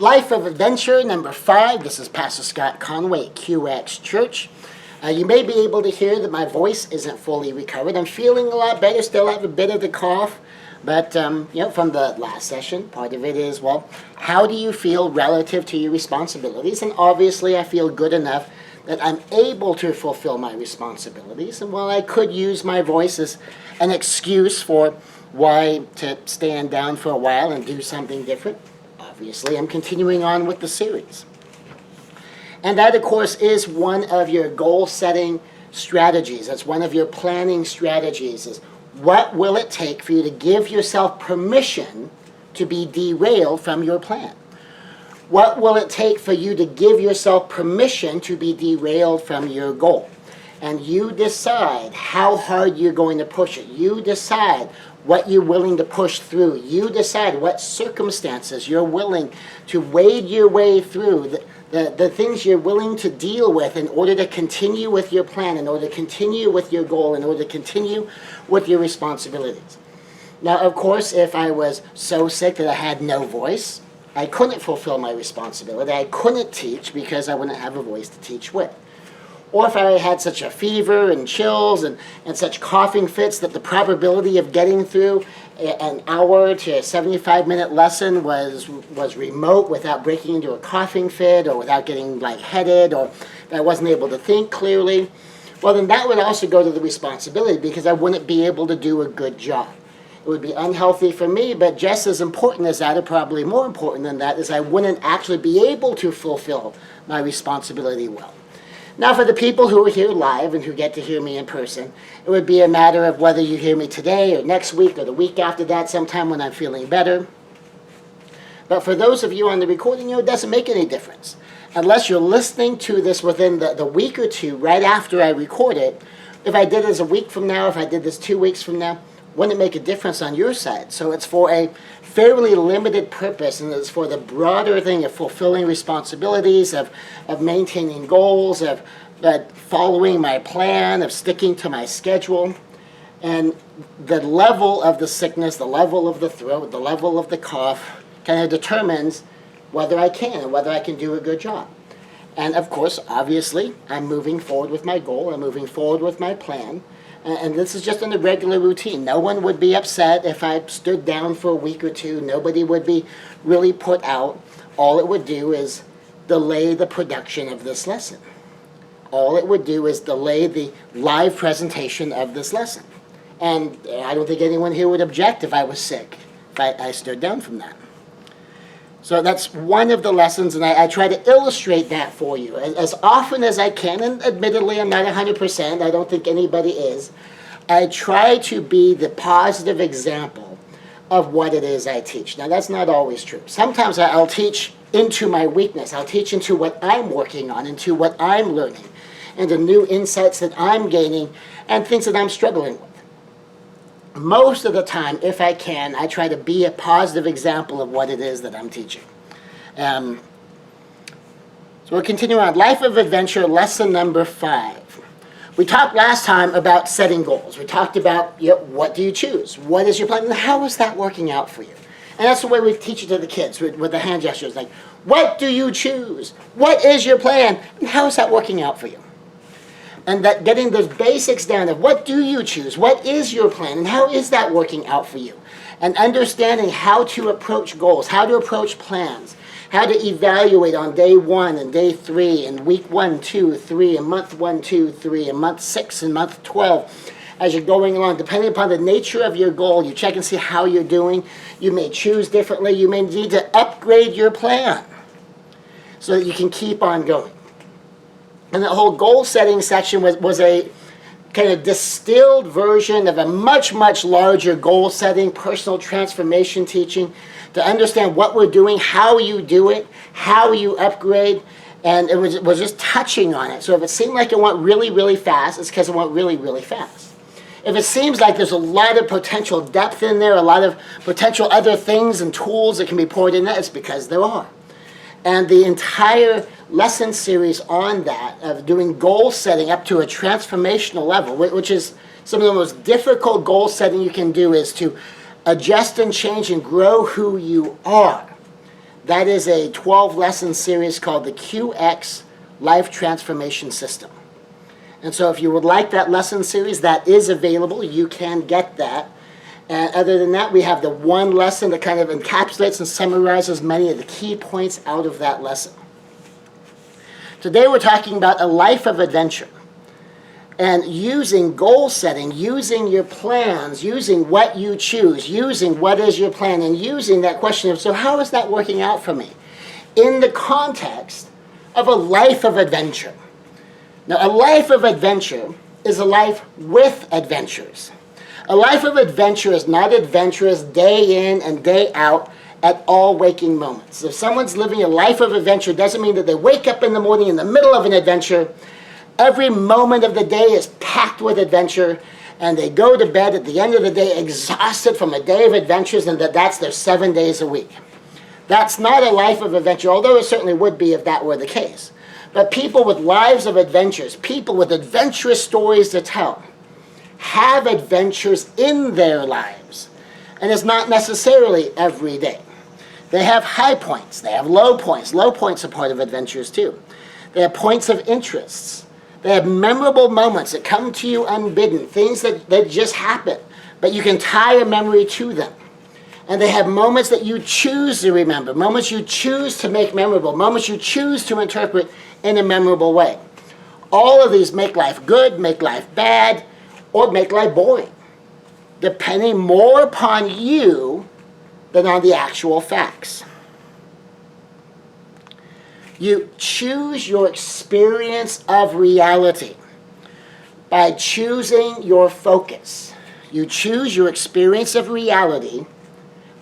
Life of Adventure number 5. This is Pastor Scott Conway at QX Church. You may be able to hear that my voice isn't fully recovered. I'm feeling a lot better, still have a bit of the cough, but from the last session, part of it is, well, how do you feel relative to your responsibilities? And obviously I feel good enough that I'm able to fulfill my responsibilities. And while I could use my voice as an excuse for why to stand down for a while and do something different, obviously I'm continuing on with the series. And that, of course, is one of your goal-setting strategies. That's one of your planning strategies, is what will it take for you to give yourself permission to be derailed from your plan? What will it take for you to give yourself permission to be derailed from your goal? And you decide how hard you're going to push it. You decide what you're willing to push through. You decide what circumstances you're willing to wade your way through, the things you're willing to deal with in order to continue with your plan, in order to continue with your goal, in order to continue with your responsibilities. Now, of course, if I was so sick that I had no voice, I couldn't fulfill my responsibility. I couldn't teach because I wouldn't have a voice to teach with. Or if I had such a fever and chills and such coughing fits that the probability of getting through an hour to a 75-minute lesson was remote without breaking into a coughing fit or without getting lightheaded, or if I wasn't able to think clearly, well, then that would also go to the responsibility because I wouldn't be able to do a good job. It would be unhealthy for me, but just as important as that, or probably more important than that, is I wouldn't actually be able to fulfill my responsibility well. Now, for the people who are here live and who get to hear me in person, it would be a matter of whether you hear me today or next week or the week after that, sometime when I'm feeling better. But for those of you on the recording, it doesn't make any difference. Unless you're listening to this within the week or two right after I record it, if I did this a week from now, if I did this 2 weeks from now, wouldn't make a difference on your side. So it's for a fairly limited purpose, and it's for the broader thing of fulfilling responsibilities, of maintaining goals, of following my plan, of sticking to my schedule. And the level of the sickness, the level of the throat, the level of the cough kind of determines whether I can and whether I can do a good job. And of course, obviously, I'm moving forward with my goal. I'm moving forward with my plan. And this is just in the regular routine. No one would be upset if I stood down for a week or two. Nobody would be really put out. All it would do is delay the production of this lesson. All it would do is delay the live presentation of this lesson. And I don't think anyone here would object if I was sick, if I stood down from that. So that's one of the lessons, and I try to illustrate that for you as often as I can. And admittedly, I'm not 100%. I don't think anybody is. I try to be the positive example of what it is I teach. Now, that's not always true. Sometimes I'll teach into my weakness. I'll teach into what I'm working on, into what I'm learning, into new insights that I'm gaining, and things that I'm struggling with. Most of the time, if I can, I try to be a positive example of what it is that I'm teaching. So we'll continue on. Life of Adventure, lesson number 5. We talked last time about setting goals. We talked about what do you choose? What is your plan? And how is that working out for you? And that's the way we teach it to the kids with the hand gestures. Like, what do you choose? What is your plan? And how is that working out for you? And that getting those basics down of what do you choose, what is your plan, and how is that working out for you? And understanding how to approach goals, how to approach plans, how to evaluate on day 1 and day 3 and week 1, 2, 3, and month 1, 2, 3, and month 6 and month 12 as you're going along. Depending upon the nature of your goal, you check and see how you're doing. You may choose differently. You may need to upgrade your plan so that you can keep on going. And the whole goal-setting section was a kind of distilled version of a much, much larger goal-setting, personal transformation teaching to understand what we're doing, how you do it, how you upgrade, and it was just touching on it. So if it seemed like it went really, really fast, it's because it went really, really fast. If it seems like there's a lot of potential depth in there, a lot of potential other things and tools that can be poured in there, it's because there are. And the entire lesson series on that, of doing goal setting up to a transformational level, which is some of the most difficult goal setting you can do, is to adjust and change and grow who you are. That is a 12-lesson series called the QX Life Transformation System. And so if you would like that lesson series, that is available. You can get that. And other than that, we have the one lesson that kind of encapsulates and summarizes many of the key points out of that lesson. Today we're talking about a life of adventure. And using goal setting, using your plans, using what you choose, using what is your plan, and using that question of, so how is that working out for me? In the context of a life of adventure. Now, a life of adventure is a life with adventures. A life of adventure is not adventurous day in and day out at all waking moments. If someone's living a life of adventure, it doesn't mean that they wake up in the morning in the middle of an adventure. Every moment of the day is packed with adventure, and they go to bed at the end of the day exhausted from a day of adventures, and that's their 7 days a week. That's not a life of adventure, although it certainly would be if that were the case. But people with lives of adventures, people with adventurous stories to tell, have adventures in their lives. And it's not necessarily every day. They have high points, they have low points. Low points are part of adventures too. They have points of interests. They have memorable moments that come to you unbidden, things that just happen, but you can tie a memory to them. And they have moments that you choose to remember, moments you choose to make memorable, moments you choose to interpret in a memorable way. All of these make life good, make life bad, or make life boring, depending more upon you than on the actual facts. You choose your experience of reality by choosing your focus. You choose your experience of reality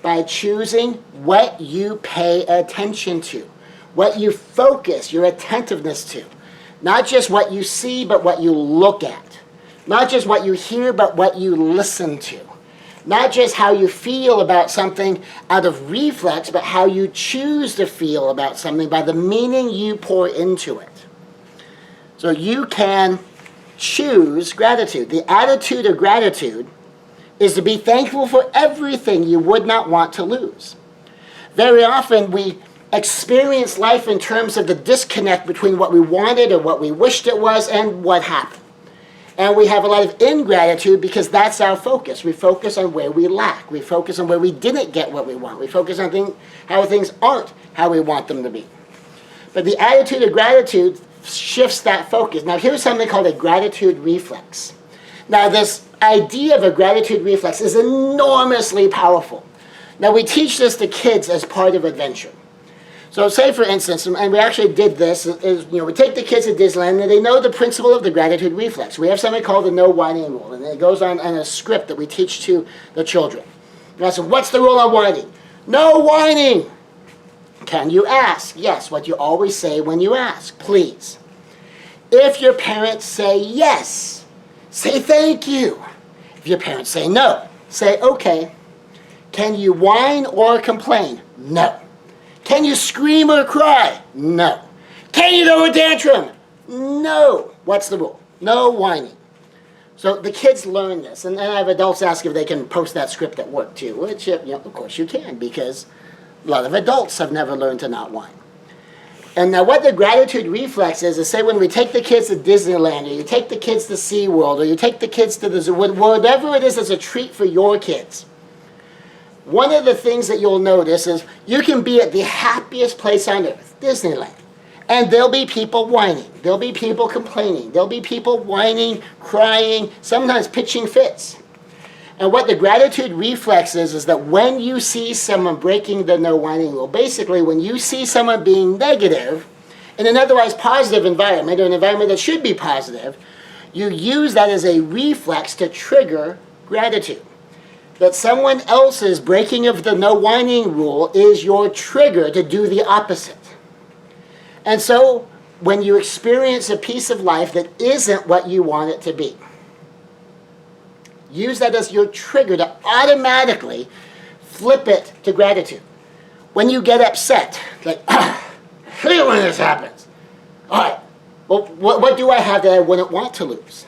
by choosing what you pay attention to, what you focus your attentiveness to. Not just what you see, but what you look at. Not just what you hear, but what you listen to. Not just how you feel about something out of reflex, but how you choose to feel about something by the meaning you pour into it. So you can choose gratitude. The attitude of gratitude is to be thankful for everything you would not want to lose. Very often we experience life in terms of the disconnect between what we wanted or what we wished it was and what happened. And we have a lot of ingratitude because that's our focus. We focus on where we lack. We focus on where we didn't get what we want. We focus on how things aren't how we want them to be. But the attitude of gratitude shifts that focus. Now here's something called a gratitude reflex. Now this idea of a gratitude reflex is enormously powerful. Now we teach this to kids as part of adventure. So say for instance, and we actually did this, we take the kids to Disneyland and they know the principle of the gratitude reflex. We have something called the no whining rule, and it goes on a script that we teach to the children. And I said, what's the rule on whining? No whining! Can you ask? Yes, what you always say when you ask, please. If your parents say yes, say thank you. If your parents say no, say okay. Can you whine or complain? No. Can you scream or cry? No. Can you throw a tantrum? No. What's the rule? No whining. So the kids learn this, and I have adults ask if they can post that script at work too, which, of course you can, because a lot of adults have never learned to not whine. And now what the gratitude reflex is say when we take the kids to Disneyland, or you take the kids to SeaWorld, or you take the kids to the zoo, whatever it is as a treat for your kids, one of the things that you'll notice is you can be at the happiest place on earth, Disneyland, and there'll be people whining, there'll be people complaining, there'll be people whining, crying, sometimes pitching fits. And what the gratitude reflex is that when you see someone breaking the no whining rule, basically when you see someone being negative in an otherwise positive environment, or an environment that should be positive, you use that as a reflex to trigger gratitude. That someone else's breaking of the no whining rule is your trigger to do the opposite. And so when you experience a piece of life that isn't what you want it to be, use that as your trigger to automatically flip it to gratitude. When you get upset, like, I hate when this happens. All right, well, what do I have that I wouldn't want to lose?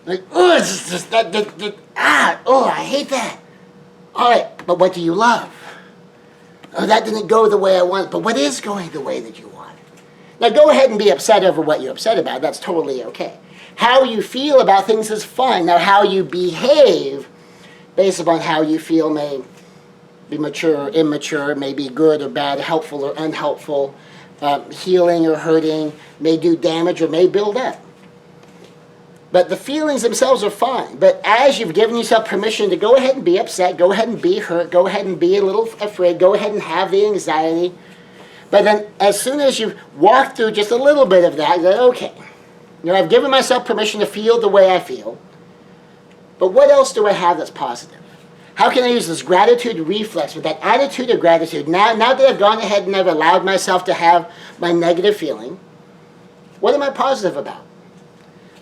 Like, oh, it's just I hate that. All right, but what do you love? Oh, that didn't go the way I wanted. But what is going the way that you want? Now go ahead and be upset over what you're upset about. That's totally okay. How you feel about things is fine. Now how you behave based upon how you feel may be mature or immature, may be good or bad, helpful or unhelpful, healing or hurting, may do damage or may build up. But the feelings themselves are fine. But as you've given yourself permission to go ahead and be upset, go ahead and be hurt, go ahead and be a little afraid, go ahead and have the anxiety. But then as soon as you've walked through just a little bit of that, you go, okay, I've given myself permission to feel the way I feel. But what else do I have that's positive? How can I use this gratitude reflex with that attitude of gratitude? Now that I've gone ahead and I've allowed myself to have my negative feeling, what am I positive about?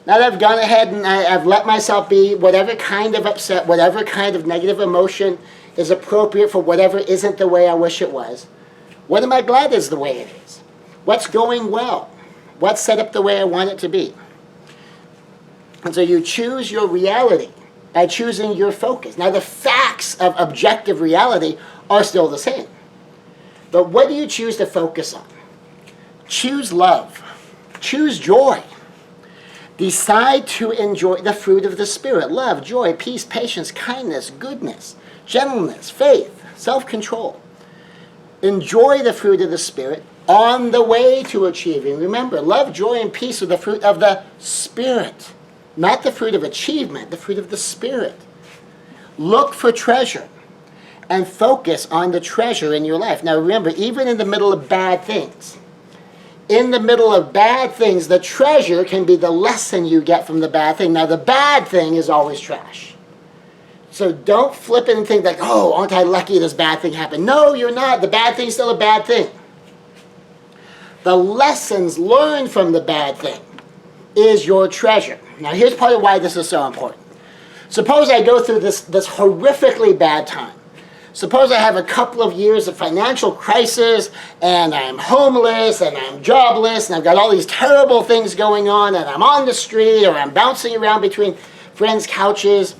Now that I've gone ahead and I've let myself be whatever kind of upset, whatever kind of negative emotion is appropriate for whatever isn't the way I wish it was, what am I glad is the way it is? What's going well? What's set up the way I want it to be? And so you choose your reality by choosing your focus. Now the facts of objective reality are still the same. But what do you choose to focus on? Choose love. Choose joy. Decide to enjoy the fruit of the Spirit. Love, joy, peace, patience, kindness, goodness, gentleness, faith, self-control. Enjoy the fruit of the Spirit on the way to achieving. Remember, love, joy, and peace are the fruit of the Spirit. Not the fruit of achievement, the fruit of the Spirit. Look for treasure and focus on the treasure in your life. Now remember, even in the middle of bad things, the treasure can be the lesson you get from the bad thing. Now the bad thing is always trash. So don't flip it and think like, oh, aren't I lucky this bad thing happened? No, you're not. The bad thing's still a bad thing. The lessons learned from the bad thing is your treasure. Now here's part of why this is so important. Suppose I go through this horrifically bad time. Suppose I have a couple of years of financial crisis and I'm homeless and I'm jobless and I've got all these terrible things going on and I'm on the street or I'm bouncing around between friends' couches.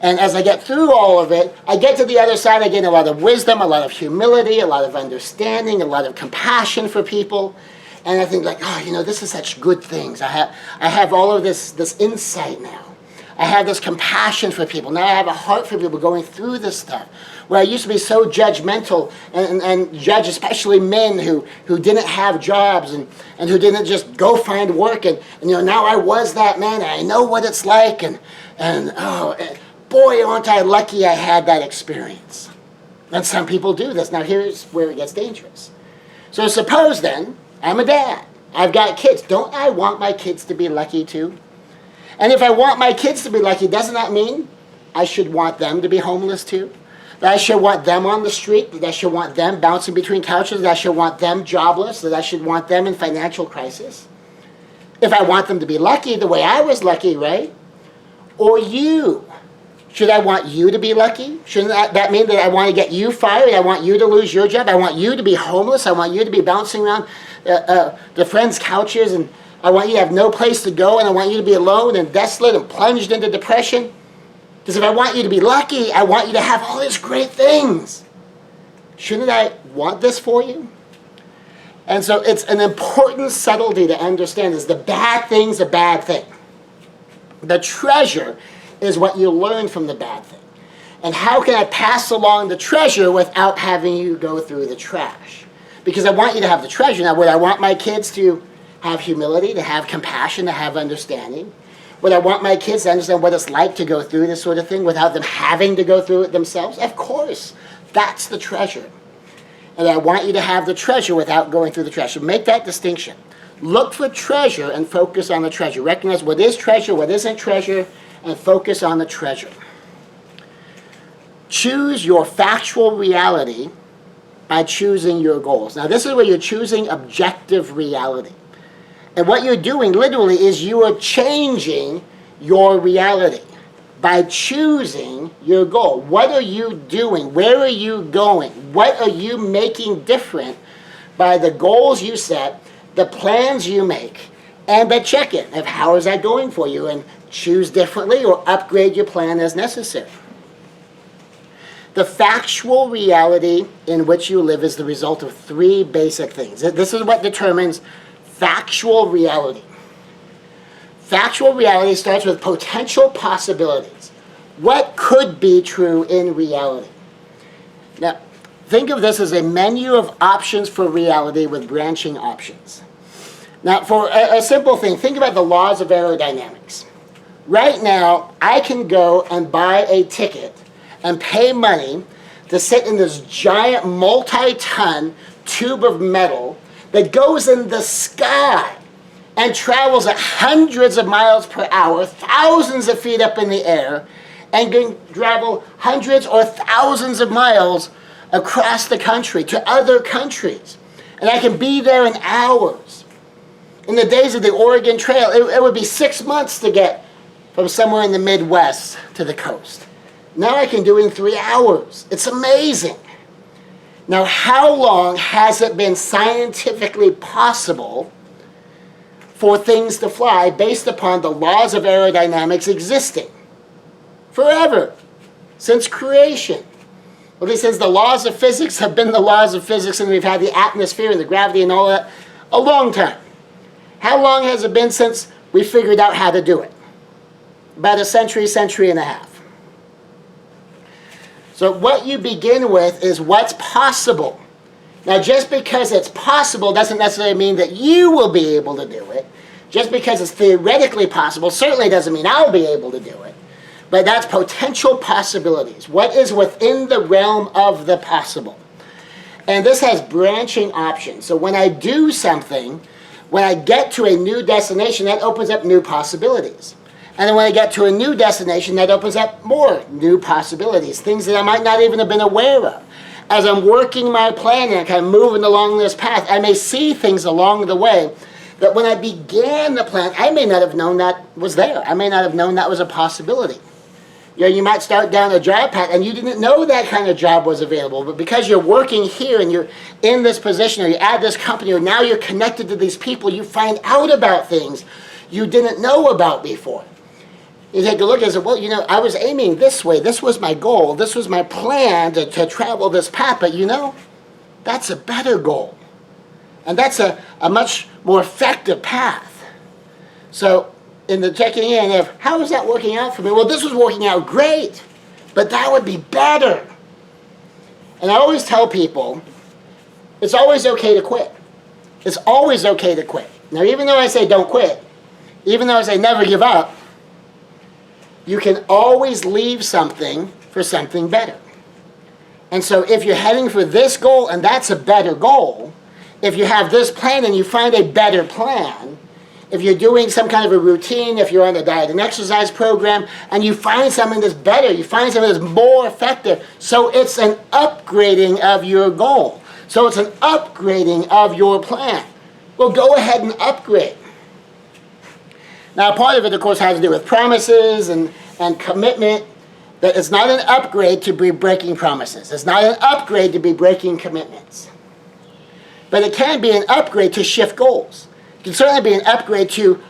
And as I get through all of it, I get to the other side, I get a lot of wisdom, a lot of humility, a lot of understanding, a lot of compassion for people. And I think like, oh, this is such good things. I have all of this insight now. I have this compassion for people. Now I have a heart for people going through this stuff. Where I used to be so judgmental and judge especially men who didn't have jobs and who didn't just go find work. And now I was that man and I know what it's like. And boy, aren't I lucky I had that experience. And some people do this. Now here's where it gets dangerous. So suppose then, I'm a dad. I've got kids. Don't I want my kids to be lucky too? And if I want my kids to be lucky, doesn't that mean I should want them to be homeless too? That I should want them on the street? That I should want them bouncing between couches? That I should want them jobless? That I should want them in financial crisis? If I want them to be lucky the way I was lucky, right? Or you? Should I want you to be lucky? Shouldn't that mean that I want to get you fired? I want you to lose your job? I want you to be homeless? I want you to be bouncing around the friends' couches, and I want you to have no place to go, and I want you to be alone and desolate and plunged into depression? Because if I want you to be lucky, I want you to have all these great things. Shouldn't I want this for you? And so it's an important subtlety to understand is the bad thing's a bad thing. The treasure is what you learn from the bad thing. And how can I pass along the treasure without having you go through the trash? Because I want you to have the treasure. Now, would I want my kids to have humility, to have compassion, to have understanding? Would I want my kids to understand what it's like to go through this sort of thing without them having to go through it themselves? Of course. That's the treasure. And I want you to have the treasure without going through the trash. So make that distinction. Look for treasure and focus on the treasure. Recognize what is treasure, what isn't treasure, and focus on the treasure. Choose your factual reality by choosing your goals. Now, this is where you're choosing objective reality. And what you're doing literally is you are changing your reality by choosing your goal. What are you doing? Where are you going? What are you making different by the goals you set, the plans you make, and the check-in of how is that going for you, and choose differently or upgrade your plan as necessary. The factual reality in which you live is the result of three basic things. This is what determines factual reality. Factual reality starts with potential possibilities. What could be true in reality? Now, think of this as a menu of options for reality with branching options. Now, for a simple thing, think about the laws of aerodynamics. Right now, I can go and buy a ticket and pay money to sit in this giant multi-ton tube of metal that goes in the sky and travels at hundreds of miles per hour, thousands of feet up in the air, and can travel hundreds or thousands of miles across the country to other countries. And I can be there in hours. In the days of the Oregon Trail, it would be 6 months to get from somewhere in the Midwest to the coast. Now I can do it in 3 hours. It's amazing. Now, how long has it been scientifically possible for things to fly based upon the laws of aerodynamics existing? Forever. Since creation. Well, he says the laws of physics have been the laws of physics, and we've had the atmosphere and the gravity and all that a long time. How long has it been since we figured out how to do it? About a century, century and a half. So what you begin with is what's possible. Now, just because it's possible doesn't necessarily mean that you will be able to do it. Just because it's theoretically possible certainly doesn't mean I'll be able to do it. But that's potential possibilities. What is within the realm of the possible? And this has branching options. So when I do something, when I get to a new destination, that opens up new possibilities. And then when I get to a new destination, that opens up more new possibilities, things that I might not even have been aware of. As I'm working my plan and kind of moving along this path, I may see things along the way that when I began the plan, I may not have known that was there. I may not have known that was a possibility. You know, you might start down a job path and you didn't know that kind of job was available, but because you're working here and you're in this position or you're at this company or now you're connected to these people, you find out about things you didn't know about before. You take a look and say, well, you know, I was aiming this way. This was my goal. This was my plan to travel this path. But, you know, that's a better goal. And that's a much more effective path. So in the checking in of, how is that working out for me? Well, this was working out great, but that would be better. And I always tell people, it's always okay to quit. It's always okay to quit. Now, even though I say don't quit, even though I say never give up, you can always leave something for something better. And so if you're heading for this goal and that's a better goal, if you have this plan and you find a better plan, if you're doing some kind of a routine, if you're on a diet and exercise program, and you find something that's better, you find something that's more effective, so it's an upgrading of your goal. So it's an upgrading of your plan. Well, go ahead and upgrade. Now, part of it, of course, has to do with promises and commitment. That it's not an upgrade to be breaking promises. It's not an upgrade to be breaking commitments. But it can be an upgrade to shift goals. It can certainly be an upgrade to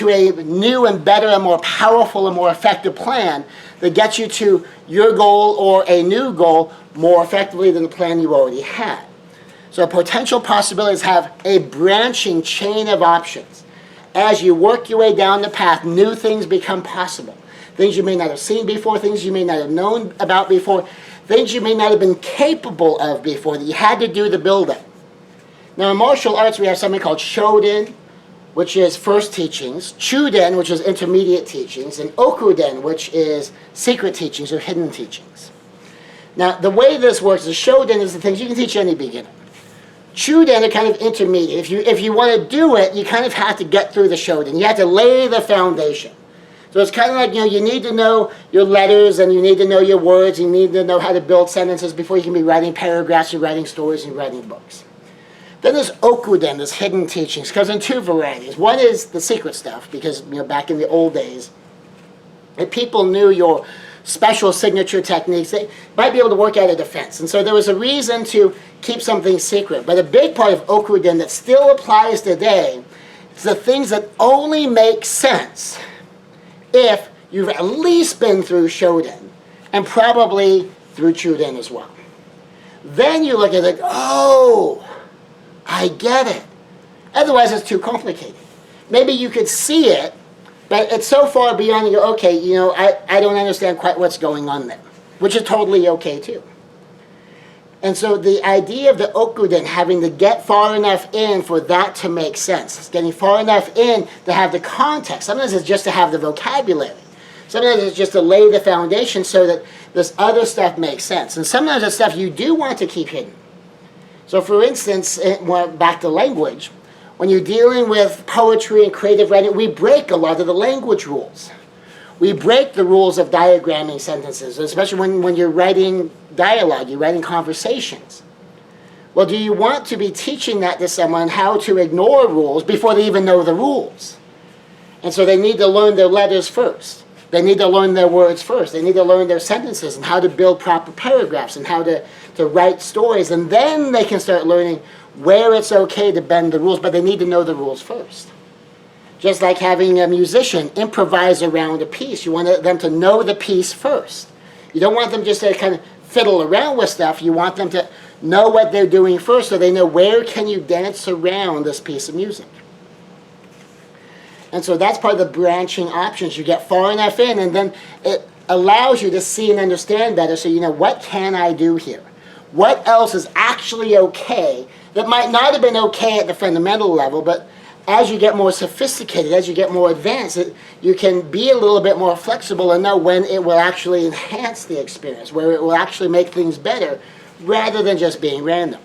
a new and better and more powerful and more effective plan that gets you to your goal or a new goal more effectively than the plan you already had. So potential possibilities have a branching chain of options. As you work your way down the path, new things become possible. Things you may not have seen before, things you may not have known about before, things you may not have been capable of before that you had to do the build-up. Now in martial arts we have something called Shoden, which is first teachings, Chuden, which is intermediate teachings, and Okuden, which is secret teachings or hidden teachings. Now the way this works is Shoden is the things you can teach any beginner. Chuden are kind of intermediate. If you want to do it, you kind of have to get through the Shoden. You have to lay the foundation. So it's kind of like, you know, you need to know your letters and you need to know your words. You need to know how to build sentences before you can be writing paragraphs and writing stories and writing books. Then there's Okuden, this hidden teachings, comes in two varieties. One is the secret stuff, because, you know, back in the old days, if people knew your special signature techniques, they might be able to work out a defense. And so there was a reason to keep something secret. But a big part of Okuden that still applies today is the things that only make sense if you've at least been through Shoden and probably through children as well. Then you look at it, oh, I get it. Otherwise, it's too complicated. Maybe you could see it, but it's so far beyond, you go, okay, I don't understand quite what's going on there, which is totally okay too. And so the idea of the okuden, having to get far enough in for that to make sense, it's getting far enough in to have the context. Sometimes it's just to have the vocabulary. Sometimes it's just to lay the foundation so that this other stuff makes sense. And sometimes it's stuff you do want to keep hidden. So for instance, back to language, when you're dealing with poetry and creative writing, we break a lot of the language rules. We break the rules of diagramming sentences, especially when you're writing dialogue, you're writing conversations. Well, do you want to be teaching that to someone, how to ignore rules before they even know the rules? And so they need to learn their letters first. They need to learn their words first. They need to learn their sentences and how to build proper paragraphs and how to write stories. And then they can start learning where it's okay to bend the rules, but they need to know the rules first. Just like having a musician improvise around a piece. You want them to know the piece first. You don't want them just to kind of fiddle around with stuff. You want them to know what they're doing first so they know where can you dance around this piece of music. And so that's part of the branching options. You get far enough in, and then it allows you to see and understand better, so you know, what can I do here? What else is actually okay that might not have been okay at the fundamental level, but as you get more sophisticated, as you get more advanced, you can be a little bit more flexible and know when it will actually enhance the experience, where it will actually make things better, rather than just being random.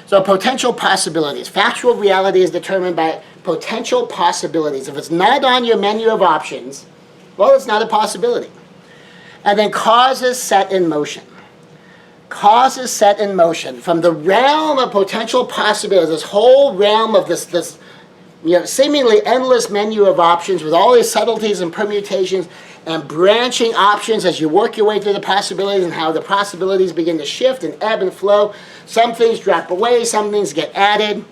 So potential possibilities. Factual reality is determined by potential possibilities. If it's not on your menu of options, well, it's not a possibility. And then causes set in motion. Causes set in motion. From the realm of potential possibilities, this whole realm of this seemingly endless menu of options with all these subtleties and permutations and branching options as you work your way through the possibilities, and how the possibilities begin to shift and ebb and flow. Some things drop away, some things get added.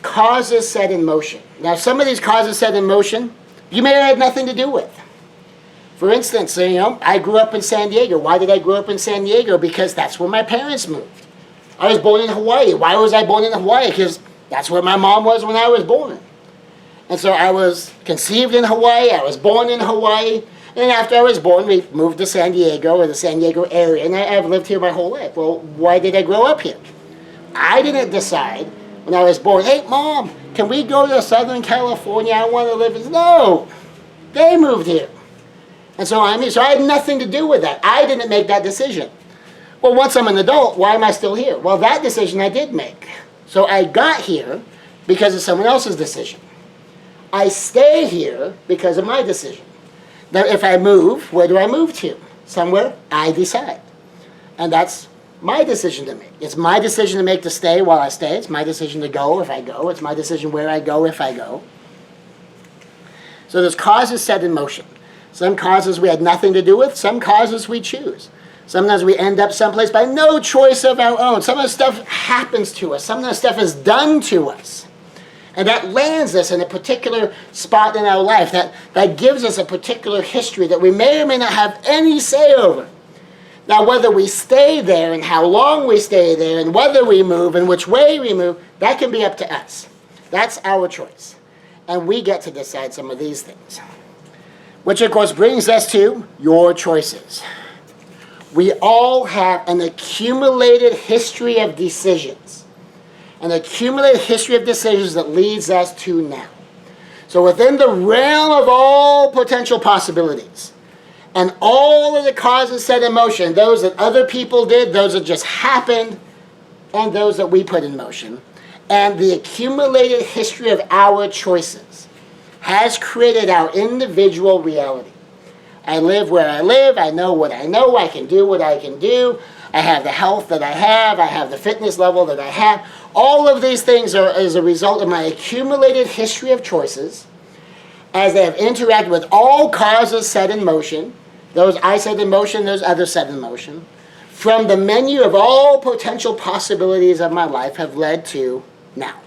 Causes set in motion. Now, some of these causes set in motion, you may have had nothing to do with. For instance, I grew up in San Diego. Why did I grow up in San Diego? Because that's where my parents moved. I was born in Hawaii. Why was I born in Hawaii? Because that's where my mom was when I was born. And so I was conceived in Hawaii. I was born in Hawaii. And after I was born, we moved to San Diego, or the San Diego area. And I've lived here my whole life. Well, why did I grow up here? I didn't decide when I was born, hey, Mom, can we go to Southern California? I want to live. No, they moved here. And so I had nothing to do with that. I didn't make that decision. Well, once I'm an adult, why am I still here? Well, that decision I did make. So I got here because of someone else's decision. I stay here because of my decision. Now, if I move, where do I move to? Somewhere I decide. And that's my decision to make. It's my decision to make to stay while I stay. It's my decision to go if I go. It's my decision where I go if I go. So there's causes set in motion. Some causes we had nothing to do with. Some causes we choose. Sometimes we end up someplace by no choice of our own. Some of the stuff happens to us. Some of the stuff is done to us. And that lands us in a particular spot in our life. That gives us a particular history that we may or may not have any say over. Now, whether we stay there and how long we stay there and whether we move and which way we move, that can be up to us. That's our choice. And we get to decide some of these things. Which, of course, brings us to your choices. We all have an accumulated history of decisions. An accumulated history of decisions that leads us to now. So within the realm of all potential possibilities, and all of the causes set in motion, those that other people did, those that just happened, and those that we put in motion, and the accumulated history of our choices has created our individual reality. I live where I live, I know, I can do what I can do, I have the health that I have the fitness level that I have. All of these things are as a result of my accumulated history of choices, as they have interacted with all causes set in motion, those I set in motion, those others set in motion, from the menu of all potential possibilities of my life have led to now.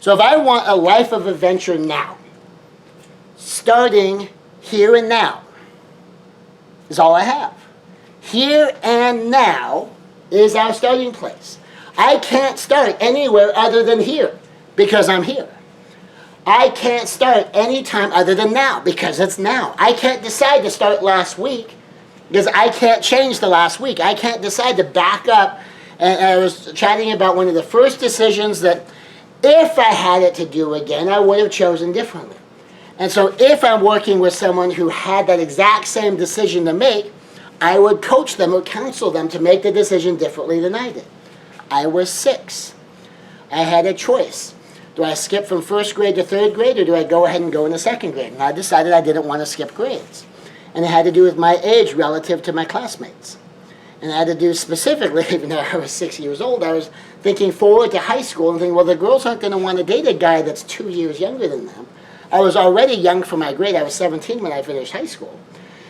So if I want a life of adventure now, starting here and now is all I have. Here and now is our starting place. I can't start anywhere other than here because I'm here. I can't start any time other than now because it's now. I can't decide to start last week because I can't change the last week. I can't decide to back up. And I was chatting about one of the first decisions that if I had it to do again, I would have chosen differently. And so if I'm working with someone who had that exact same decision to make, I would coach them or counsel them to make the decision differently than I did. I was 6. I had a choice. Do I skip from first grade to third grade, or do I go ahead and go into second grade? And I decided I didn't want to skip grades. And it had to do with my age relative to my classmates. And it had to do specifically, even though I was 6 years old, I was thinking forward to high school and thinking, well, the girls aren't going to want to date a guy that's 2 years younger than them. I was already young for my grade. I was 17 when I finished high school.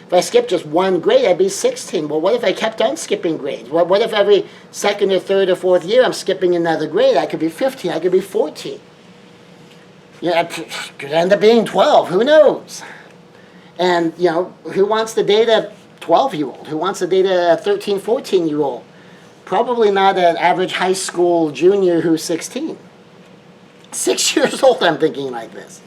If I skipped just one grade, I'd be 16. Well, what if I kept on skipping grades? What if every second or third or fourth year I'm skipping another grade? I could be 15. I could be 14. I could end up being 12. Who knows? And, who wants to date a 12-year-old? Who wants to date a 13, 14-year-old? Probably not an average high school junior who's 16. 6 years old, I'm thinking like this.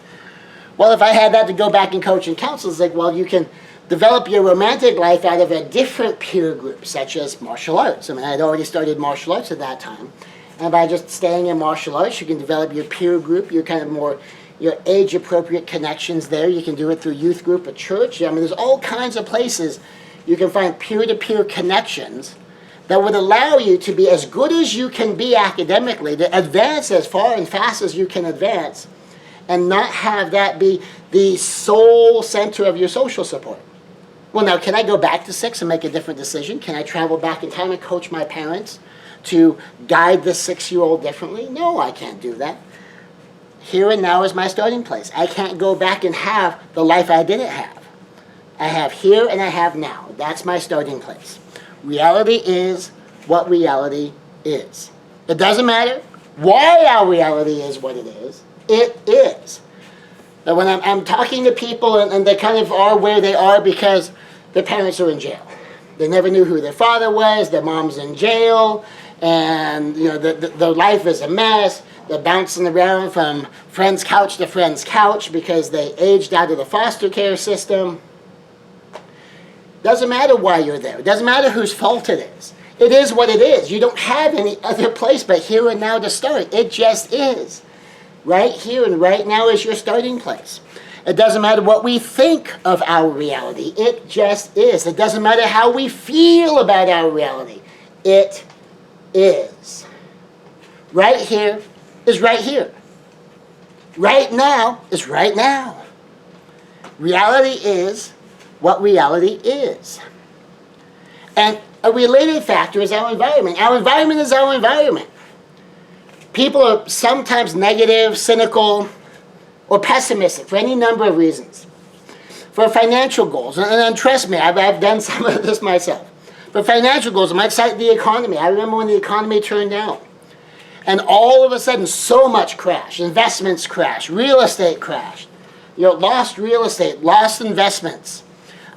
Well, if I had that to go back and coach and counsel, it's like, well, you can develop your romantic life out of a different peer group, such as martial arts. I mean, I'd already started martial arts at that time. And by just staying in martial arts, you can develop your peer group, your kind of more, your age-appropriate connections there. You can do it through youth group at church. I mean, there's all kinds of places you can find peer-to-peer connections that would allow you to be as good as you can be academically, to advance as far and fast as you can advance, and not have that be the sole center of your social support. Well, now, can I go back to 6 and make a different decision? Can I travel back in time and coach my parents to guide the 6-year-old differently? No, I can't do that. Here and now is my starting place. I can't go back and have the life I didn't have. I have here and I have now. That's my starting place. Reality is what reality is. It doesn't matter why our reality is what it is. It is. But when I'm talking to people and they kind of are where they are because their parents are in jail. They never knew who their father was, their mom's in jail, and their life is a mess. They're bouncing around from friend's couch to friend's couch because they aged out of the foster care system. Doesn't matter why you're there. It doesn't matter whose fault it is. It is what it is. You don't have any other place but here and now to start. It just is. Right here and right now is your starting place. It doesn't matter what we think of our reality. It just is. It doesn't matter how we feel about our reality. It is. Right here is right here. Right now is right now. Reality is what reality is. And a related factor is our environment. Our environment is our environment. People are sometimes negative, cynical, or pessimistic for any number of reasons. For financial goals, and trust me, I've done some of this myself. For financial goals, I might cite the economy. I remember when the economy turned down. And all of a sudden, so much crashed. Investments crashed. Real estate crashed. Lost real estate, lost investments.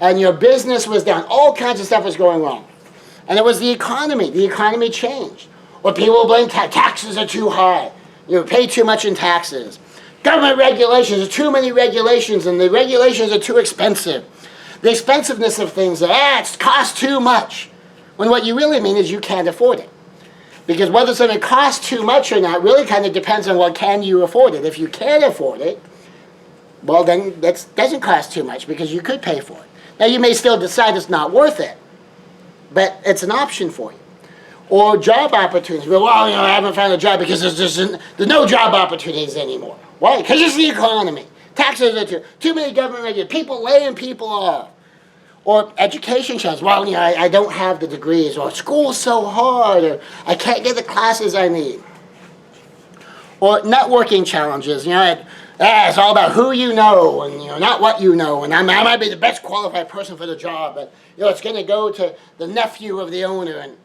And your business was down. All kinds of stuff was going wrong. And it was the economy. The economy changed. Or people blame taxes are too high. Pay too much in taxes. Government regulations, there's too many regulations, and the regulations are too expensive. The expensiveness of things, it costs too much. When what you really mean is you can't afford it. Because whether something costs too much or not really kind of depends on, well, can you afford it? If you can't afford it, well, then that doesn't cost too much because you could pay for it. Now, you may still decide it's not worth it, but it's an option for you. Or job opportunities. Well, I haven't found a job because there's no job opportunities anymore. Why? Because it's the economy. Taxes are too many government regulations. People laying people off. Or education challenges. Well, I don't have the degrees. Or school's so hard. Or I can't get the classes I need. Or networking challenges. It's all about who you know and not what you know. And I might be the best qualified person for the job, but it's going to go to the nephew of the owner. And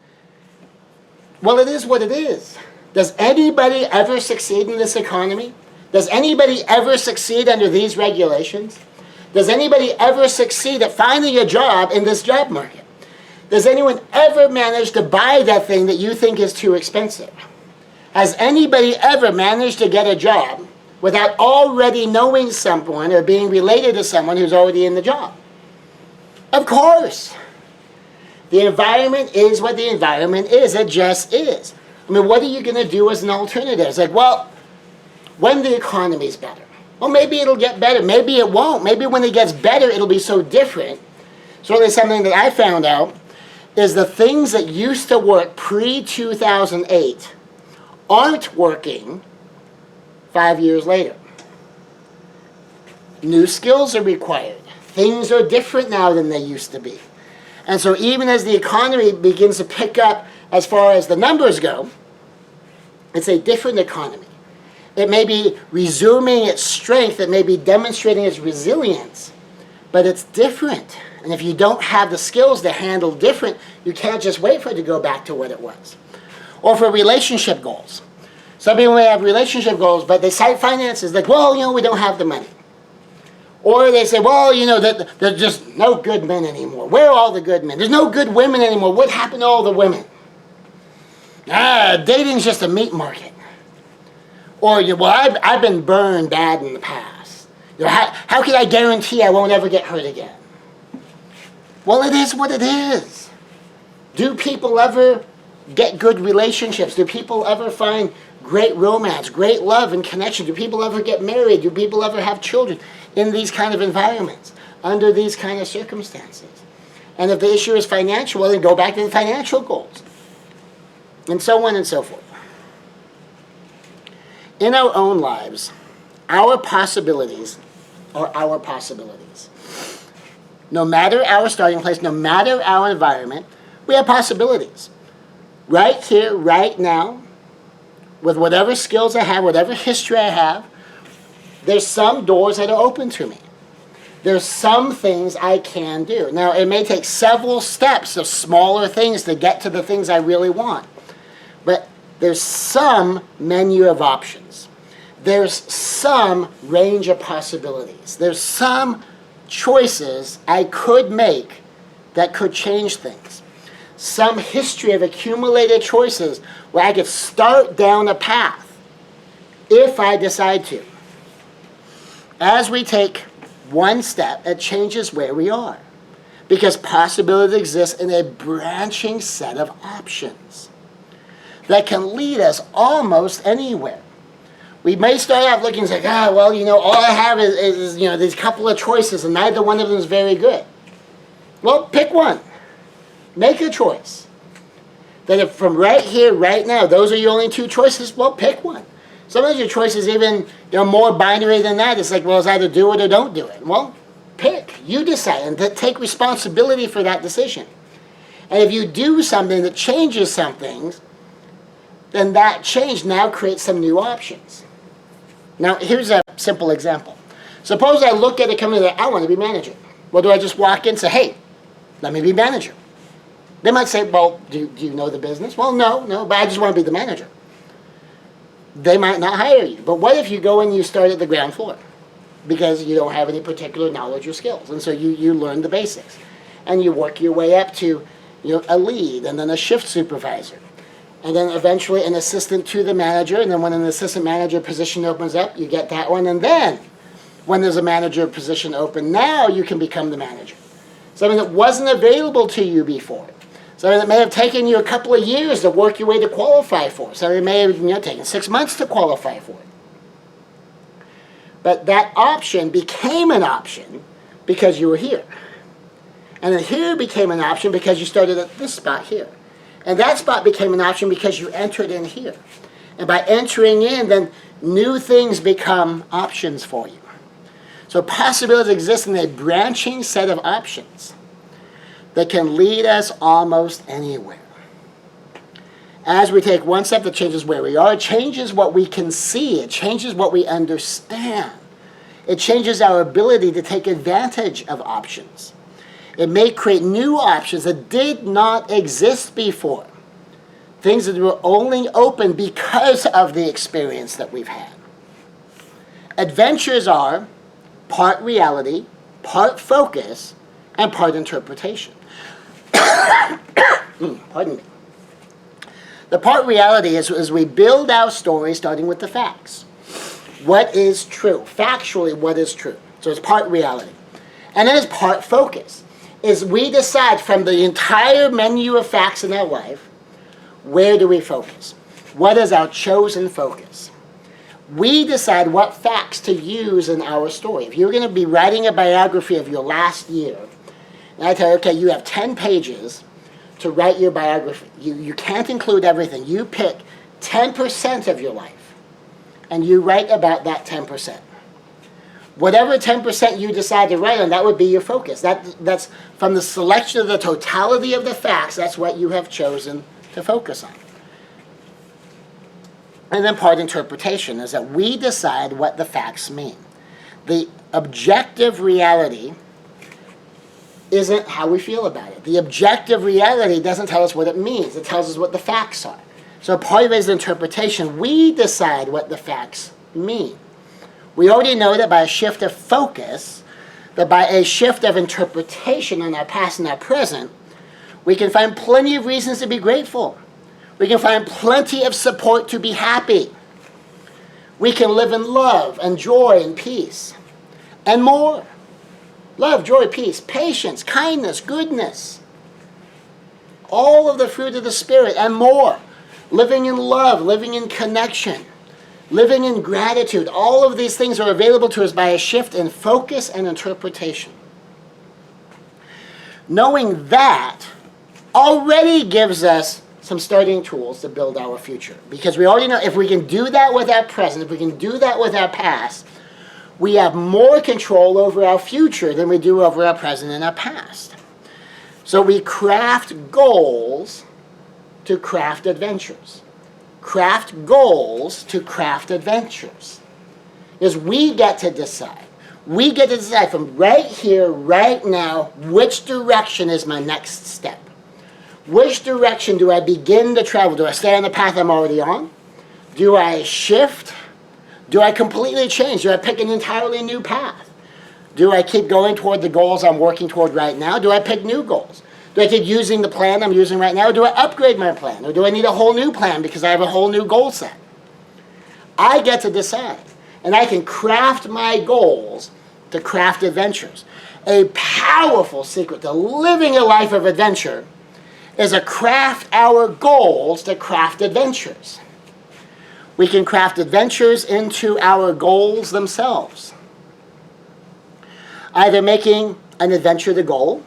well, it is what it is. Does anybody ever succeed in this economy? Does anybody ever succeed under these regulations? Does anybody ever succeed at finding a job in this job market? Does anyone ever manage to buy that thing that you think is too expensive? Has anybody ever managed to get a job without already knowing someone or being related to someone who's already in the job? Of course. The environment is what the environment is. It just is. I mean, what are you going to do as an alternative? It's like, well, when the economy's better. Well, maybe it'll get better. Maybe it won't. Maybe when it gets better, it'll be so different. Certainly something that I found out is the things that used to work pre-2008 aren't working 5 years later. New skills are required. Things are different now than they used to be. And so even as the economy begins to pick up as far as the numbers go, it's a different economy. It may be resuming its strength, it may be demonstrating its resilience, but it's different. And if you don't have the skills to handle different, you can't just wait for it to go back to what it was. Or for relationship goals. Some people may have relationship goals, but they cite finances like, well, we don't have the money. Or they say, well, there's just no good men anymore. Where are all the good men? There's no good women anymore. What happened to all the women? Dating's just a meat market. Or, well, I've been burned bad in the past. How can I guarantee I won't ever get hurt again? Well, it is what it is. Do people ever get good relationships? Do people ever find great romance, great love and connection? Do people ever get married? Do people ever have children in these kind of environments, under these kind of circumstances? And if the issue is financial, well, then go back to the financial goals. And so on and so forth. In our own lives, our possibilities are our possibilities. No matter our starting place, no matter our environment, we have possibilities. Right here, right now, with whatever skills I have, whatever history I have, there's some doors that are open to me. There's some things I can do. Now, it may take several steps of smaller things to get to the things I really want. But there's some menu of options. There's some range of possibilities. There's some choices I could make that could change things. Some history of accumulated choices where I could start down a path if I decide to. As we take one step, it changes where we are. Because possibilities exist in a branching set of options that can lead us almost anywhere. We may start out looking like, all I have is these couple of choices and neither one of them is very good. Well, pick one. Make a choice. That if from right here, right now, those are your only two choices, well, pick one. Sometimes your choice is even more binary than that. It's like, well, it's either do it or don't do it. Well, pick. You decide and take responsibility for that decision. And if you do something that changes some things, then that change now creates some new options. Now, here's a simple example. Suppose I look at a company that I want to be manager. Well, do I just walk in and say, hey, let me be manager? They might say, well, do you know the business? Well, no, but I just want to be the manager. They might not hire you. But what if you go and you start at the ground floor? Because you don't have any particular knowledge or skills. And so you learn the basics. And you work your way up to a lead and then a shift supervisor. And then eventually an assistant to the manager. And then when an assistant manager position opens up, you get that one. And then when there's a manager position open, now you can become the manager. Something that wasn't available to you before. Something that may have taken you a couple of years to work your way to qualify for. Something that may have taken 6 months to qualify for. But that option became an option because you were here. And then here became an option because you started at this spot here. And that spot became an option because you entered in here. And by entering in, then new things become options for you. So possibilities exist in a branching set of options that can lead us almost anywhere. As we take one step that changes where we are, it changes what we can see. It changes what we understand. It changes our ability to take advantage of options. It may create new options that did not exist before. Things that were only open because of the experience that we've had. Adventures are part reality, part focus, and part interpretation. Pardon me. The part reality is we build our story starting with the facts. What is true? Factually, what is true? So it's part reality. And then it's part focus. Is we decide from the entire menu of facts in our life, where do we focus? What is our chosen focus? We decide what facts to use in our story. If you're going to be writing a biography of your last year, and I tell you, okay, you have 10 pages to write your biography. You can't include everything. You pick 10% of your life, and you write about that 10%. Whatever 10% you decide to write on, that would be your focus. That's from the selection of the totality of the facts, that's what you have chosen to focus on. And then part interpretation is that we decide what the facts mean. The objective reality isn't how we feel about it. The objective reality doesn't tell us what it means. It tells us what the facts are. So part of it is interpretation. We decide what the facts mean. We already know that by a shift of focus, that by a shift of interpretation in our past and our present, we can find plenty of reasons to be grateful. We can find plenty of support to be happy. We can live in love and joy and peace and more. Love, joy, peace, patience, kindness, goodness. All of the fruit of the Spirit and more. Living in love, living in connection, living in gratitude. All of these things are available to us by a shift in focus and interpretation. Knowing that already gives us some starting tools to build our future. Because we already know if we can do that with our present, if we can do that with our past, we have more control over our future than we do over our present and our past. So we craft goals to craft adventures. Craft goals to craft adventures. Because we get to decide. We get to decide from right here, right now, which direction is my next step. Which direction do I begin to travel? Do I stay on the path I'm already on? Do I shift? Do I completely change? Do I pick an entirely new path? Do I keep going toward the goals I'm working toward right now? Do I pick new goals? Do I keep using the plan I'm using right now? Or do I upgrade my plan? Or do I need a whole new plan because I have a whole new goal set? I get to decide. And I can craft my goals to craft adventures. A powerful secret to living a life of adventure is to craft our goals to craft adventures. We can craft adventures into our goals themselves. Either making an adventure the goal,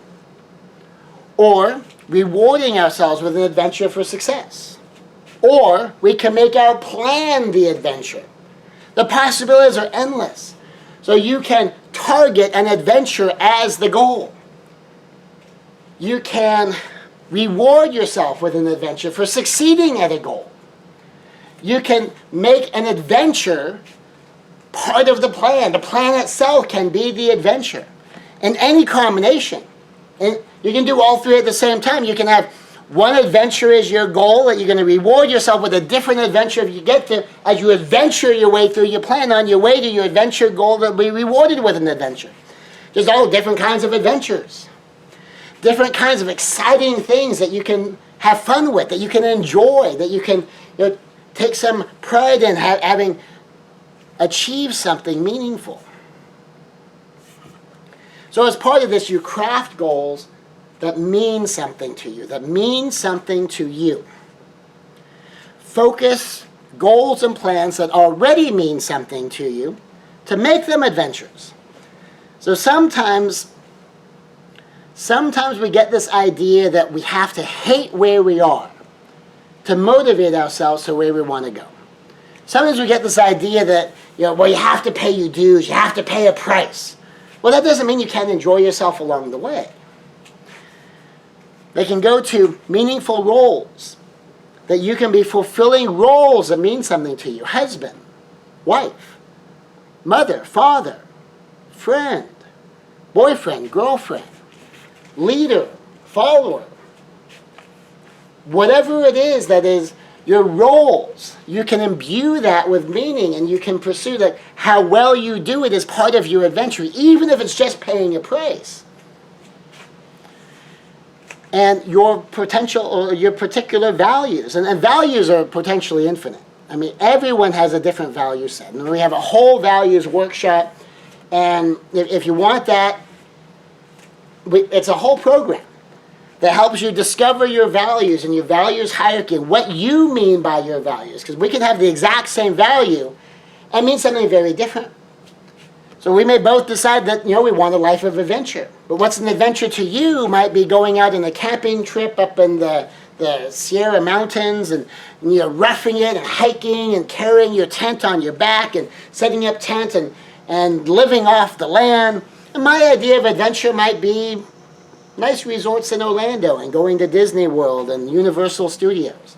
or rewarding ourselves with an adventure for success. Or we can make our plan the adventure. The possibilities are endless. So you can target an adventure as the goal. You can reward yourself with an adventure for succeeding at a goal. You can make an adventure part of the plan. The plan itself can be the adventure. In any combination. And you can do all three at the same time. You can have one adventure as your goal that you're going to reward yourself with a different adventure if you get to, as you adventure your way through your plan on your way to your adventure goal that will be rewarded with an adventure. There's all different kinds of adventures. Different kinds of exciting things that you can have fun with, that you can enjoy, that you can take some pride in having achieved something meaningful. So as part of this, you craft goals that mean something to you, that mean something to you. Focus goals and plans that already mean something to you to make them adventures. So sometimes we get this idea that we have to hate where we are to motivate ourselves to where we want to go. Sometimes we get this idea that, you have to pay your dues, you have to pay a price. Well, that doesn't mean you can't enjoy yourself along the way. They can go to meaningful roles, that you can be fulfilling roles that mean something to you. Husband, wife, mother, father, friend, boyfriend, girlfriend, leader, follower. Whatever it is that is Your roles, you can imbue that with meaning, and you can pursue that. How well you do it is part of your adventure, even if it's just paying a price. And your potential or your particular values, and values are potentially infinite. I mean, everyone has a different value set. And we have a whole values workshop, and if you want that, it's a whole program that helps you discover your values and your values hierarchy and what you mean by your values. Because we can have the exact same value and mean something very different. So we may both decide that, we want a life of adventure. But what's an adventure to you might be going out on a camping trip up in the Sierra Mountains and roughing it and hiking and carrying your tent on your back and setting up tent and living off the land. And my idea of adventure might be nice resorts in Orlando and going to Disney World and Universal Studios.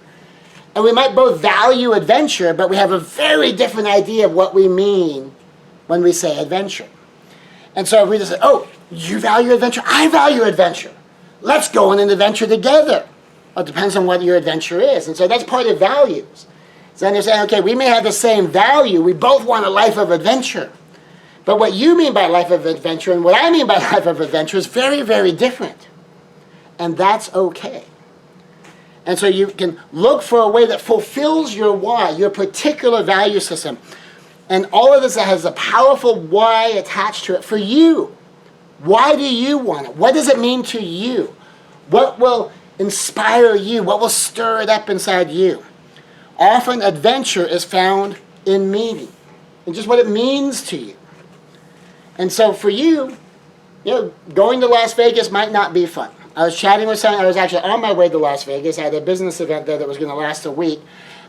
And we might both value adventure, but we have a very different idea of what we mean when we say adventure. And so if we just say, oh, you value adventure, I value adventure. Let's go on an adventure together. Well, it depends on what your adventure is. And so that's part of values. So understand, okay, we may have the same value. We both want a life of adventure. But what you mean by life of adventure and what I mean by life of adventure is very, very different. And that's okay. And so you can look for a way that fulfills your why, your particular value system. And all of this has a powerful why attached to it for you. Why do you want it? What does it mean to you? What will inspire you? What will stir it up inside you? Often adventure is found in meaning, and just what it means to you. And so for you, going to Las Vegas might not be fun. I was chatting with someone. I was actually on my way to Las Vegas. I had a business event there that was going to last a week.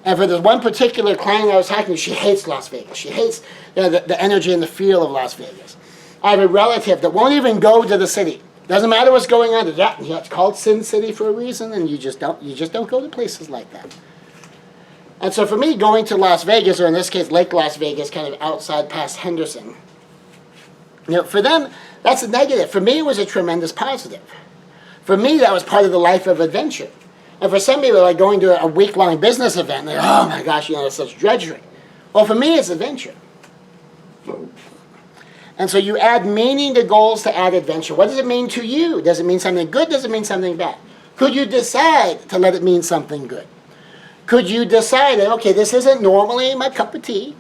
And for this one particular client I was talking to, she hates Las Vegas. She hates the energy and the feel of Las Vegas. I have a relative that won't even go to the city. Doesn't matter what's going on. It's called Sin City for a reason, and you just don't go to places like that. And so for me, going to Las Vegas, or in this case, Lake Las Vegas, kind of outside past Henderson, for them, that's a negative. For me, it was a tremendous positive. For me, that was part of the life of adventure. And for some people, like going to a week-long business event, they're, oh my gosh, it's such drudgery. Well, for me, it's adventure. And so you add meaning to goals to add adventure. What does it mean to you? Does it mean something good? Does it mean something bad? Could you decide to let it mean something good? Could you decide that, okay, this isn't normally my cup of tea,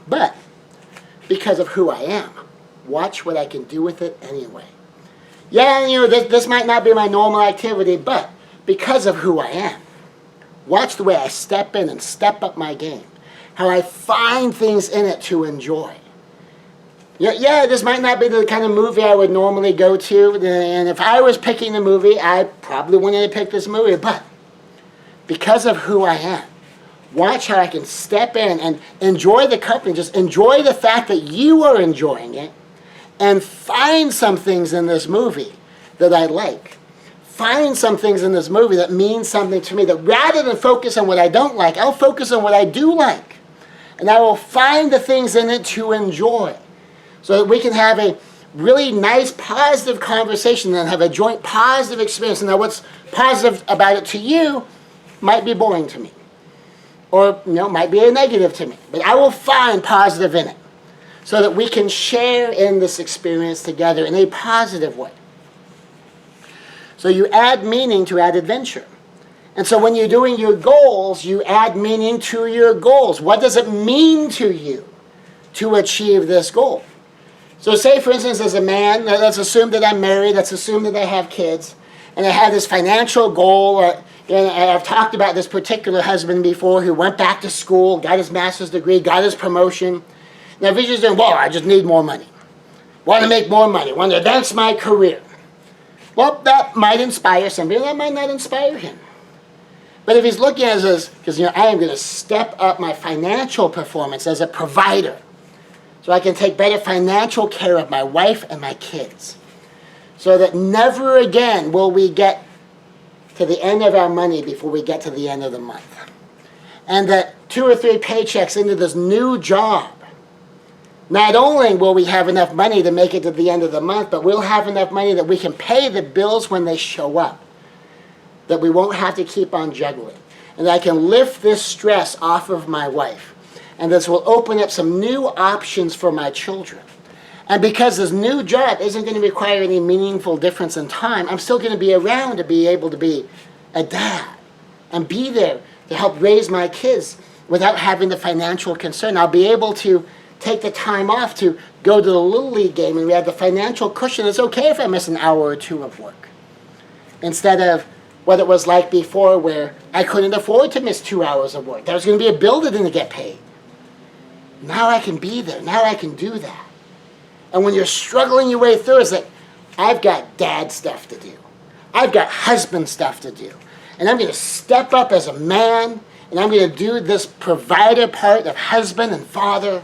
but because of who I am, watch what I can do with it anyway. Yeah, this might not be my normal activity, but because of who I am, watch the way I step in and step up my game. How I find things in it to enjoy. Yeah, this might not be the kind of movie I would normally go to, and if I was picking the movie, I probably wouldn't have picked this movie, but because of who I am, watch how I can step in and enjoy the company, just enjoy the fact that you are enjoying it, and find some things in this movie that I like. Find some things in this movie that mean something to me, that rather than focus on what I don't like, I'll focus on what I do like. And I will find the things in it to enjoy, so that we can have a really nice, positive conversation and have a joint positive experience. And now what's positive about it to you might be boring to me, or might be a negative to me. But I will find positive in it, so that we can share in this experience together in a positive way. So you add meaning to add adventure. And so when you're doing your goals, you add meaning to your goals. What does it mean to you to achieve this goal? So say, for instance, as a man, let's assume that I'm married, let's assume that I have kids, and I have this financial goal. And I've talked about this particular husband before who went back to school, got his master's degree, got his promotion. Now, if he's just saying, well, I just need more money, want to make more money, want to advance my career. Well, that might inspire somebody, that might not inspire him. But if he's looking at it as, because I am going to step up my financial performance as a provider, so I can take better financial care of my wife and my kids, so that never again will we get to the end of our money before we get to the end of the month. And that 2 or 3 paychecks into this new job, not only will we have enough money to make it to the end of the month, but we'll have enough money that we can pay the bills when they show up, that we won't have to keep on juggling. and I can lift this stress off of my wife. And this will open up some new options for my children. And because this new job isn't going to require any meaningful difference in time, I'm still going to be around to be able to be a dad and be there to help raise my kids without having the financial concern. I'll be able to take the time off to go to the Little League game, and we have the financial cushion. It's okay if I miss an hour or two of work. Instead of what it was like before, where I couldn't afford to miss 2 hours of work. There was going to be a bill that didn't get paid. Now I can be there. Now I can do that. And when you're struggling your way through, it's like, I've got dad stuff to do. I've got husband stuff to do. And I'm going to step up as a man, and I'm going to do this provider part of husband and father.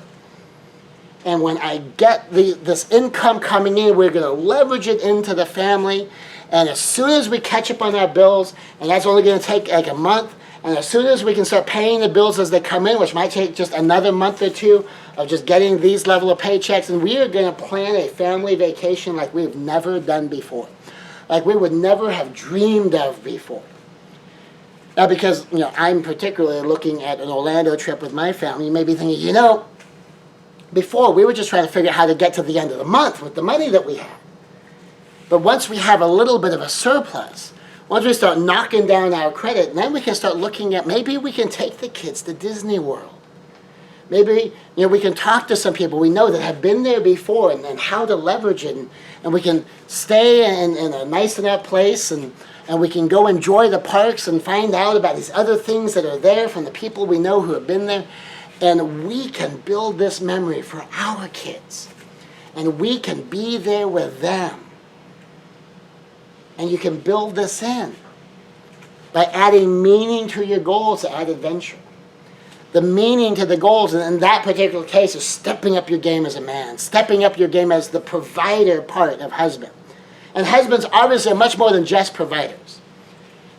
And when I get this income coming in, we're going to leverage it into the family. And as soon as we catch up on our bills, and that's only going to take like a month, and as soon as we can start paying the bills as they come in, which might take just another month or two of just getting these level of paychecks, and we are going to plan a family vacation like we've never done before, like we would never have dreamed of before. Now, because I'm particularly looking at an Orlando trip with my family, you may be thinking, before we were just trying to figure out how to get to the end of the month with the money that we had. But once we have a little bit of a surplus, once we start knocking down our credit, then we can start looking at maybe we can take the kids to Disney World. Maybe we can talk to some people we know that have been there before and how to leverage it. And we can stay in a nice enough place and we can go enjoy the parks and find out about these other things that are there from the people we know who have been there. And we can build this memory for our kids. And we can be there with them. And you can build this in by adding meaning to your goals to add adventure. The meaning to the goals in that particular case is stepping up your game as a man, stepping up your game as the provider part of husband. And husbands obviously are much more than just providers.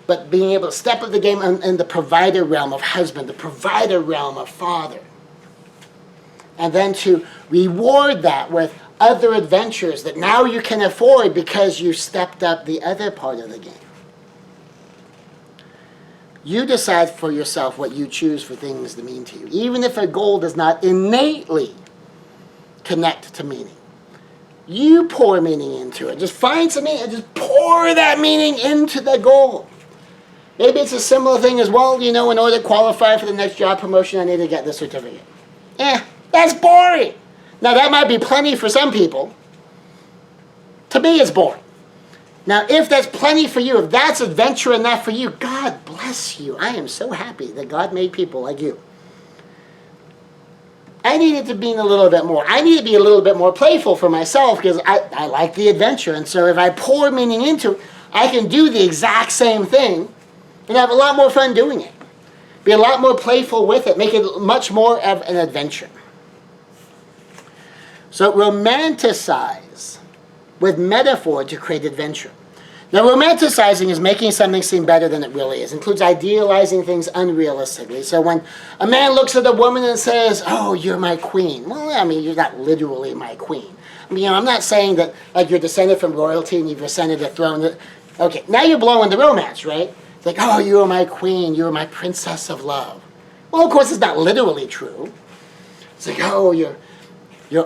But being able to step up the game in the provider realm of husband, the provider realm of father. And then to reward that with other adventures that now you can afford because you stepped up the other part of the game. You decide for yourself what you choose for things to mean to you, even if a goal does not innately connect to meaning. You pour meaning into it. Just find some meaning and just pour that meaning into the goal. Maybe it's a similar thing as, well, in order to qualify for the next job promotion, I need to get this certificate. That's boring. Now, that might be plenty for some people. To me, it's boring. Now, if that's plenty for you, if that's adventure enough for you, God bless you. I am so happy that God made people like you. I needed to be a little bit more. I need to be a little bit more playful for myself because I like the adventure. And so if I pour meaning into it, I can do the exact same thing and have a lot more fun doing it. Be a lot more playful with it. Make it much more of an adventure. So romanticize with metaphor to create adventure. Now, romanticizing is making something seem better than it really is. It includes idealizing things unrealistically. So when a man looks at a woman and says, "Oh, you're my queen." Well, you're not literally my queen. I'm not saying that like you're descended from royalty and you've ascended the throne. Okay, now you're blowing the romance, right? It's like, "Oh, you are my queen. You are my princess of love." Well, of course, it's not literally true. It's like, "Oh, your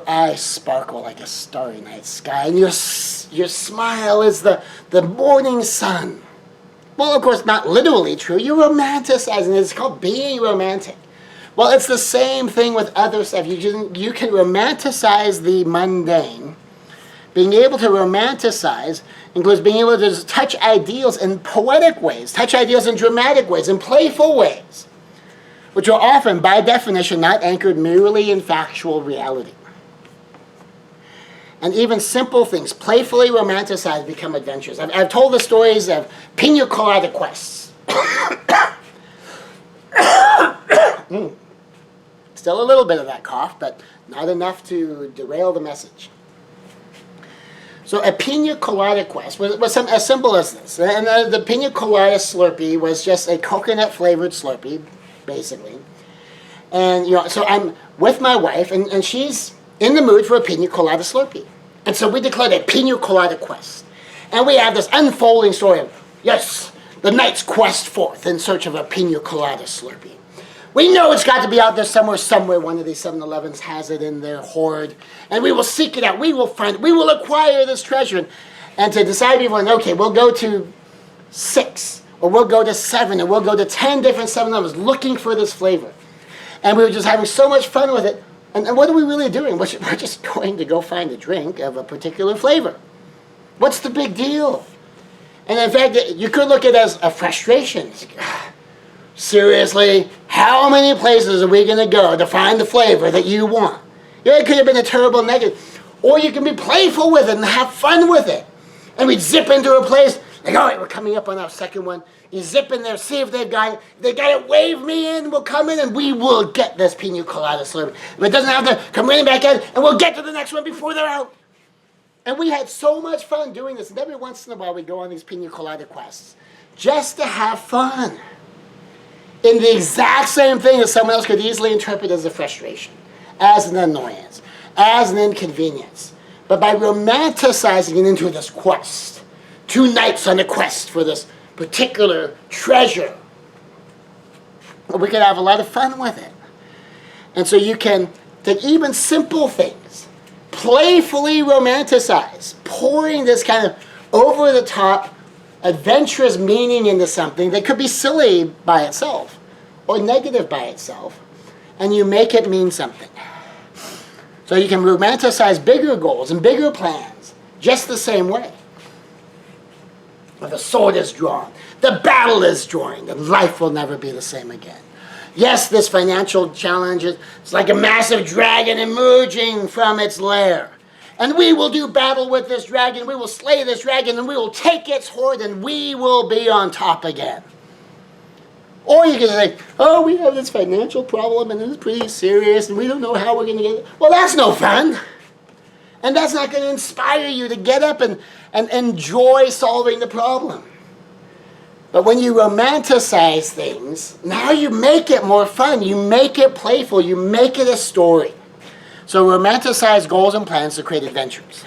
eyes sparkle like a starry night sky, and your smile is the morning sun." Well, of course, not literally true. You're romanticizing it. It's called being romantic. Well, it's the same thing with other stuff. You can romanticize the mundane. Being able to romanticize includes being able to just touch ideals in poetic ways, touch ideals in dramatic ways, in playful ways, which are often, by definition, not anchored merely in factual reality. And even simple things, playfully romanticized, become adventures. I've told the stories of pina colada quests. Still a little bit of that cough, but not enough to derail the message. So a pina colada quest was as simple as this. And the pina colada Slurpee was just a coconut-flavored Slurpee, basically. And, so I'm with my wife, and she's in the mood for a pina colada Slurpee. And so we declared a pina colada quest. And we have this unfolding story of, yes, the night's quest forth in search of a pina colada Slurpee. We know it's got to be out there somewhere. One of these 7-Elevens has it in their hoard. And we will seek it out. We will find it. We will acquire this treasure. And to decide before, okay, we'll go to 6, or we'll go to 7, or we'll go to 10 different 7-Elevens looking for this flavor. And we were just having so much fun with it. And what are we really doing? We're just going to go find a drink of a particular flavor. What's the big deal? And in fact, you could look at it as a frustration. Seriously, how many places are we going to go to find the flavor that you want? Yeah, it could have been a terrible negative. Or you can be playful with it and have fun with it. And we'd zip into a place, like, all right, we're coming up on our second one. You zip in there, see if they've got it. If they got it, wave me in, we'll come in, and we will get this pina colada Slurpee. If it doesn't have to, come right back in, and we'll get to the next one before they're out. And we had so much fun doing this. And every once in a while, we go on these pina colada quests just to have fun. In the exact same thing that someone else could easily interpret as a frustration, as an annoyance, as an inconvenience. But by romanticizing it into this quest, 2 nights on a quest for this particular treasure, we could have a lot of fun with it. And so you can take even simple things, playfully romanticize, pouring this kind of over-the-top, adventurous meaning into something that could be silly by itself or negative by itself, and you make it mean something. So you can romanticize bigger goals and bigger plans just the same way. The sword is drawn, the battle is joined, and life will never be the same again. Yes, this financial challenge is like a massive dragon emerging from its lair. And we will do battle with this dragon, we will slay this dragon, and we will take its hoard, and we will be on top again. Or you can say, oh, we have this financial problem, and it's pretty serious, and we don't know how we're going to get it. Well, that's no fun. And that's not going to inspire you to get up and enjoy solving the problem. But when you romanticize things, now you make it more fun. You make it playful. You make it a story. So romanticize goals and plans to create adventures.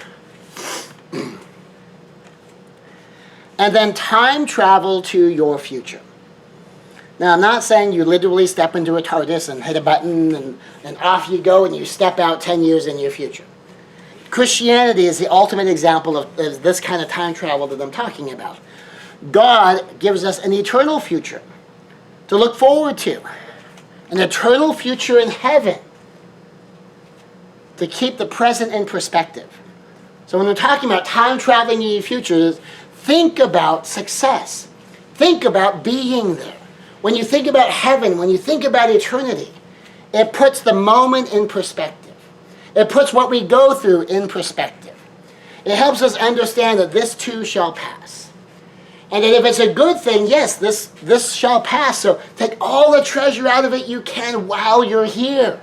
And then time travel to your future. Now, I'm not saying you literally step into a TARDIS and hit a button and off you go and you step out 10 years in your future. Christianity is the ultimate example of this kind of time travel that I'm talking about. God gives us an eternal future to look forward to. An eternal future in heaven to keep the present in perspective. So when we're talking about time traveling in your future, think about success. Think about being there. When you think about heaven, when you think about eternity, it puts the moment in perspective. It puts what we go through in perspective. It helps us understand that this too shall pass. And that if it's a good thing, yes, this shall pass. So take all the treasure out of it you can while you're here.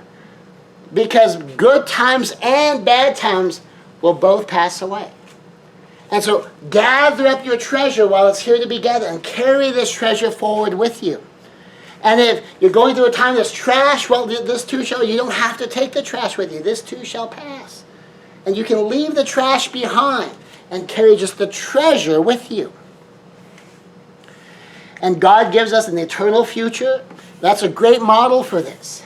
Because good times and bad times will both pass away. And so gather up your treasure while it's here to be gathered and carry this treasure forward with you. And if you're going through a time that's trash, well, this too shall, you don't have to take the trash with you. This too shall pass. And you can leave the trash behind and carry just the treasure with you. And God gives us an eternal future. That's a great model for this.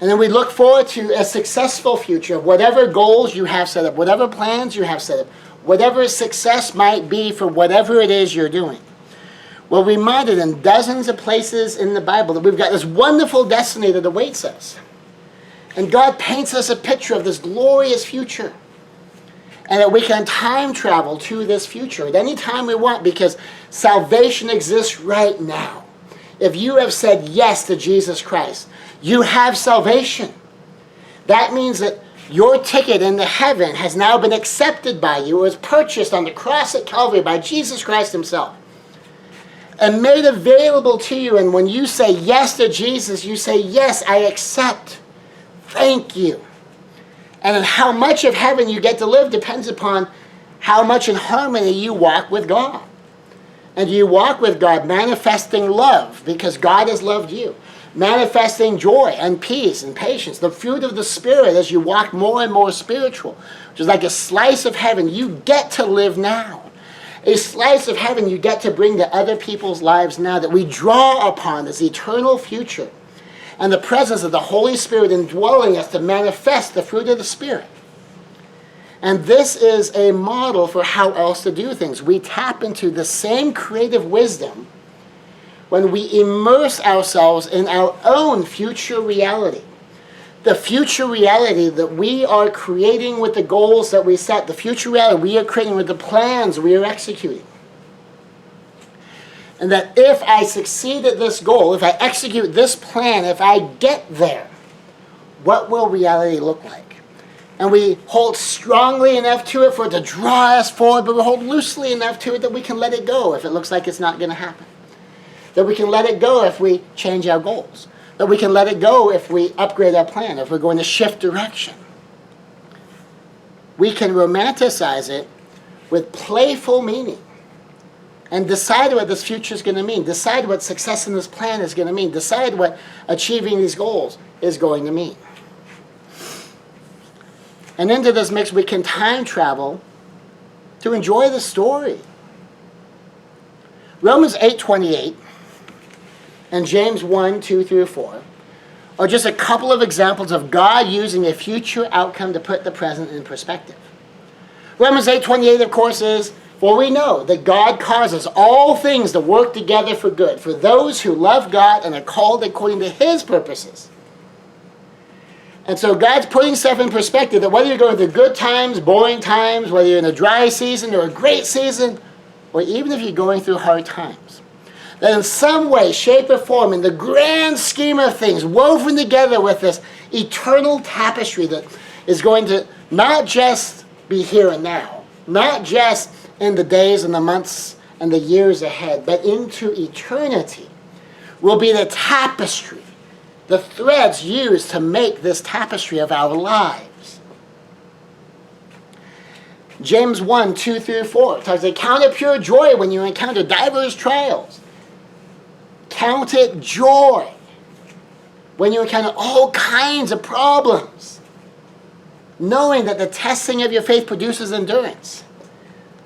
And then we look forward to a successful future of whatever goals you have set up, whatever plans you have set up, whatever success might be for whatever it is you're doing. We're reminded in dozens of places in the Bible that we've got this wonderful destiny that awaits us. And God paints us a picture of this glorious future. And that we can time travel to this future at any time we want because salvation exists right now. If you have said yes to Jesus Christ, you have salvation. That means that your ticket into heaven has now been accepted by you. It was purchased on the cross at Calvary by Jesus Christ himself. And made available to you. And when you say yes to Jesus, you say, yes, I accept. Thank you. And how much of heaven you get to live depends upon how much in harmony you walk with God. And you walk with God manifesting love because God has loved you. Manifesting joy and peace and patience, the fruit of the Spirit as you walk more and more spiritual, which is like a slice of heaven you get to live now. a slice of heaven you get to bring to other people's lives now that we draw upon this eternal future and the presence of the Holy Spirit indwelling us to manifest the fruit of the Spirit. And this is a model for how else to do things. We tap into the same creative wisdom when we immerse ourselves in our own future reality. The future reality that we are creating with the goals that we set. The future reality we are creating with the plans we are executing. And that if I succeed at this goal, if I execute this plan, if I get there, what will reality look like? And we hold strongly enough to it for it to draw us forward, but we hold loosely enough to it that we can let it go if it looks like it's not going to happen. That we can let it go if we change our goals. That we can let it go if we upgrade our plan, if we're going to shift direction. We can romanticize it with playful meaning and decide what this future is going to mean. Decide what success in this plan is going to mean. Decide what achieving these goals is going to mean. And into this mix, we can time travel to enjoy the story. Romans 8:28 and James 1:2-4 are just a couple of examples of God using a future outcome to put the present in perspective. Romans 8:28, of course, is, for we know that God causes all things to work together for good, for those who love God and are called according to His purposes. And so God's putting stuff in perspective, that whether you're going through good times, boring times, whether you're in a dry season or a great season, or even if you're going through hard times, that in some way, shape, or form, in the grand scheme of things, woven together with this eternal tapestry that is going to not just be here and now, not just in the days and the months and the years ahead, but into eternity, will be the tapestry, the threads used to make this tapestry of our lives. James 1:2-4 talks about, count it pure joy when you encounter diverse trials. Count it joy when you encounter all kinds of problems, knowing that the testing of your faith produces endurance.